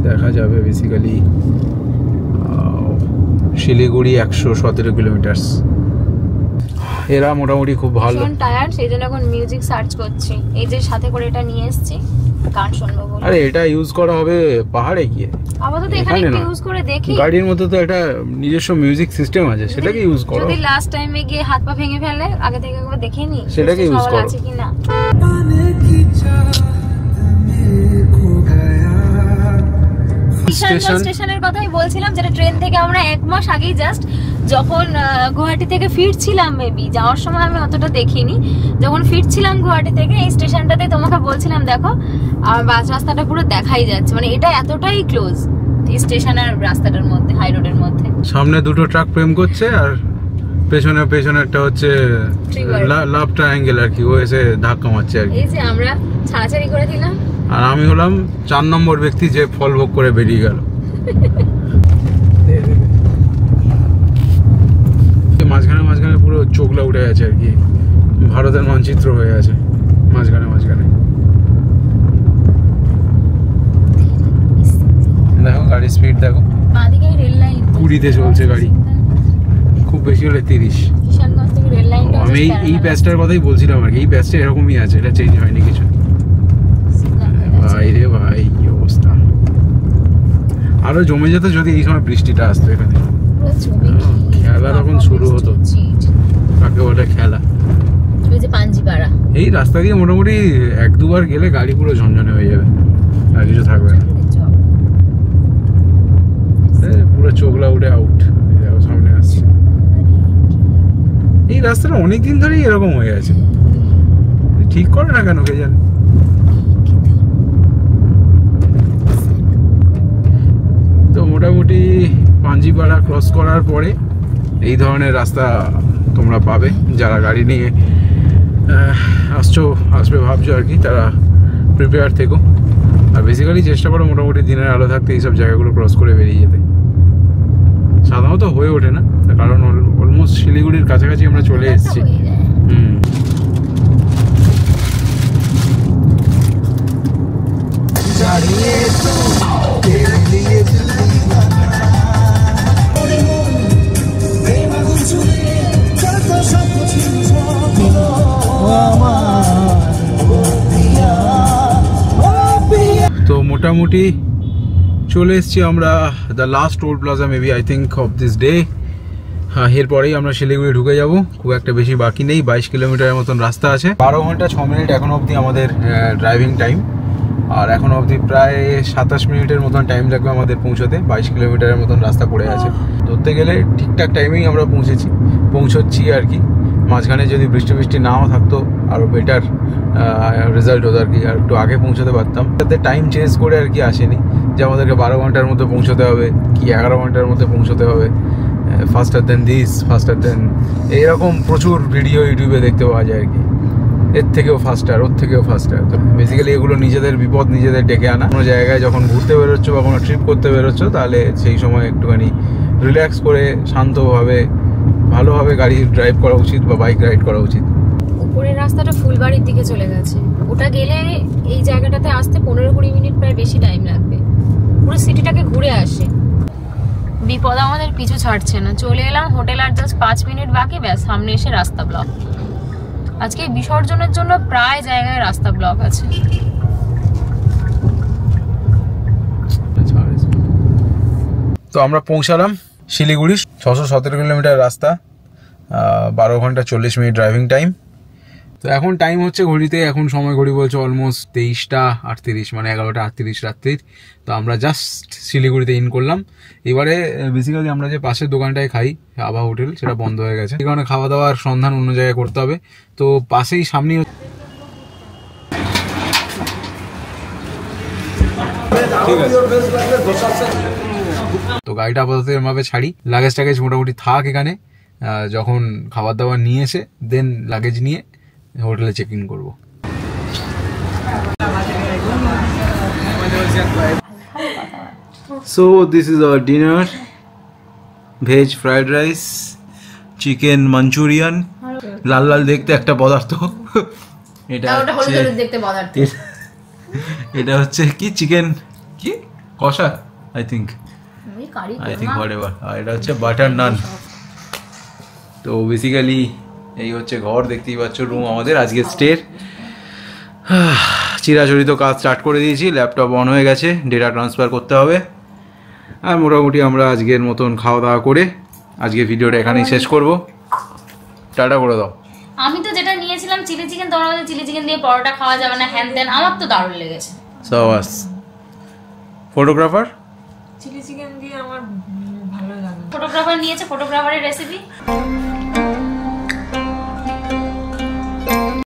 দেখা যাবে বেসিক্যালি শিলিগুড়ি 117 কিলোমিটার। এরা মোটামুটি খুব ভালো টায়ার, সেই জন্য এখন মিউজিক সার্চ করছি। এই যে সাথে করে এটা নিয়ে এসেছি, গান শুনবো বলে। আরে এটা ইউজ করা হবে পাহাড়ে গিয়ে, আপাতত এখানে একটু ইউজ করে দেখি। গাড়ির মধ্যে তো একটা নিজস্ব মিউজিক সিস্টেম আছে, সেটাকে ইউজ করো। যদি লাস্ট টাইমে গিয়ে হাত পা ভেঙে ফেলে, আগে থেকে একবার দেখে নি সেটাকে ইউজ করো আছে কিনা। স্টেশনের কথাই বলছিলাম, যেটা ট্রেন থেকে আমরা 1 মাস আগেই জাস্ট যখন গুয়াহাটি থেকে ফিরছিলাম, মেবি যাওয়ার সময় আমি অতটা দেখিনি, যখন ফিরছিলাম গুয়াহাটি থেকে এই স্টেশনটাতে তোমাকে বলছিলাম দেখো আর বাস রাস্তাটা পুরো দেখাই যাচ্ছে, মানে এটা এতটাই ক্লোজ এই স্টেশনের রাস্তাটার মধ্যে, হাই রোডের মধ্যে। সামনে দুটো ট্রাক প্রেম করছে আর পেছনেরটা হচ্ছে লাভ ট্রায়াঙ্গেল আর কি, ও এসে ধাক্কা মারছে আর কি। এই যে আমরা ছাড়াছাড়ি করে দিলাম, আর আমি হলাম 4 নম্বর ব্যক্তি যে ফল ভোগ করে বেরিয়ে গেল। মাঝখানে মাঝখানে পুরো চোখলা উঠে গেছে আর কি, ভারতের মানচিত্র হয়ে আছে মাঝখানে মাঝখানে। দেখো গাড়ির স্পিড দেখো, বাঁদিকে রেল লাইন 20-তে চলছে গাড়ি, খুব বেশি হলে 30। কিষানগঞ্জ থেকে রেল লাইন। আমি এই প্যাচটার কথাই বলছিলাম আর কি, এই প্যাচটা এরকমই আছে, এটা চেঞ্জ হয়নি কিছু। ভাই রে ভাই কি অবস্থা, আরো জমে যেত যদি এই সময় বৃষ্টিটা আসতো এখানে। খেলা তখন শুরু হতো, কাকে বলে খেলা। পাঞ্জিপাড়া এই রাস্তা দিয়ে মোটামুটি 1-2 বার গেলে গাড়ি পুরো ঝনঝনে হয়ে যাবে, আর কিছু থাকবে না, পুরো চোখলা উঠে আউট। সামনে আসছে এই রাস্তাটা অনেকদিন ধরেই এরকম হয়ে আছে, ঠিক করে না কেন কে জানে। তো মোটামুটি পাঞ্জিপাড়া ক্রস করার পরে এই ধরনের রাস্তা তোমরা পাবে, যারা গাড়ি নিয়ে আসবে ভাবছো আর কি, তারা প্রিপেয়ার থেকো। আর বেসিক্যালি চেষ্টা করো মোটামুটি দিনের আলো থাকতে এইসব জায়গাগুলো ক্রস করে বেরিয়ে যেতে। সাধারণত হয়ে ওঠে না, কারণ অলমোস্ট শিলিগুড়ির কাছাকাছি আমরা চলে এসেছি। তো মোটামুটি চলে এসেছি আমরা the last toll plaza maybe I think of this day. হ্যাঁ, এরপরেই আমরা শিলিগুড়ি ঢুকে যাব, খুব একটা বেশি বাকি নেই, 22 কিলোমিটারের মতন রাস্তা আছে। 12 ঘন্টা 6 মিনিট এখন অবধি আমাদের ড্রাইভিং টাইম, আর এখন অবধি প্রায় 27 মিনিটের মতন টাইম লাগবে আমাদের পৌঁছতে। 22 কিলোমিটারের মতন রাস্তা পড়ে আছে, ধরতে গেলে ঠিকঠাক টাইমেই আমরা পৌঁছচ্ছি আর কি। মাঝখানে যদি বৃষ্টি নাও থাকতো আরও বেটার রেজাল্ট হতো আর কি, আর একটু আগে পৌঁছতে পারতাম। তাতে টাইম চেঞ্জ করে আর কি আসেনি যে আমাদেরকে 12 ঘন্টার মধ্যে পৌঁছতে হবে কি 11 ঘন্টার মধ্যে পৌঁছতে হবে, ফাস্টার দেন দিস, ফাস্টার দেন, এইরকম প্রচুর ভিডিও ইউটিউবে দেখতে পাওয়া যায় আর কি, এর থেকেও ফাস্টার, ওর থেকেও ফাস্টার। তো বেসিক্যালি এগুলো নিজেদের বিপদ নিজেদের ডেকে আনা। কোনো জায়গায় যখন ঘুরতে বেরোচ্ছ বা কোনো ট্রিপ করতে বেরোচ্ছ, তাহলে সেই সময় একটুখানি রিল্যাক্স করে শান্তভাবে ভালোভাবে গাড়ি ড্রাইভ করা উচিত বা বাইক রাইড করা উচিত। উপরের রাস্তাটা ফুলবাড়ির দিকে চলে গেছে, ওটা গেলে এই জায়গাটাতে আসতে 15-20 মিনিট প্রায় বেশি টাইম লাগবে, পুরো সিটিটাকে ঘুরে আসে। বিপদ আমাদের পিছু ছাড়ছে না, চলে এলাম হোটেল, আর জাস্ট 5 মিনিট বাকি, ব্যাস সামনে এসে রাস্তা ব্লক। আজকে বিসর্জনের জন্য প্রায় জায়গায় রাস্তা ব্লক আছে। তো আমরা পৌঁছালাম শিলিগুড়ি, 617 কিলোমিটার রাস্তা, 12 ঘন্টা 40 মিনিট ড্রাইভিং টাইম। তো এখন টাইম হচ্ছে ঘড়িতে, এখন সময় ঘড়ি বলছে অলমোস্ট 23:38, মানে 11:38 রাত্রির। তো আমরা জাস্ট শিলিগুড়িতে ইন করলাম। এবারে বেসিক্যালি আমরা যে পাশের দোকানটায় খাই, আভা হোটেল, সেটা বন্ধ হয়ে গেছে, এই কারণে খাওয়া দাওয়ার সন্ধান অন্য জায়গায় করতে হবে। তো পাশেই সামনেই তো গাড়িটা আপাতত এরভাবে ছাড়ি, লাগেজ টাগেজ মোটামুটি থাক এখানে, যখন খাবার দাবার নিয়ে এসে দেন লাগেজ নিয়ে হোটেলে চেক ইন করবো। So this is our dinner, veg fried rice, chicken manchurian, লাল লাল দেখতে একটা পদার্থ, এটা এটা হচ্ছে কি চিকেন কি কষা আই থিঙ্ক whatever, আর এটা হচ্ছে বাটার নান। তো বেসিক্যালি এই হচ্ছে ঘর, দেখতেই পাচ্ছ রুম আমাদের আজকে স্টের। চিরাচরিত কাজ স্টার্ট করে দিয়েছি, ল্যাপটপ অন হয়ে গেছে, ডেটা ট্রান্সফার করতে হবে। আর মোটামুটি আমরা আজকের মতন খাওয়া দাওয়া করে আজকে ভিডিওটা এখানেই শেষ করব। টাটা করে দাও। আমি তো যেটা নিয়েছিলাম চিলি চিকেন, তোমরা বলছো চিলি চিকেন দিয়ে পরোটা খাওয়া যাবে না, হ্যান দেন, আমার তো দারুণ লেগেছে। সাবাস। ফটোগ্রাফার চিলি চিকেন দিয়ে আমার ভালো লাগে। ফটোগ্রাফার নিয়েছে, ফটোগ্রাফারের রেসিপি।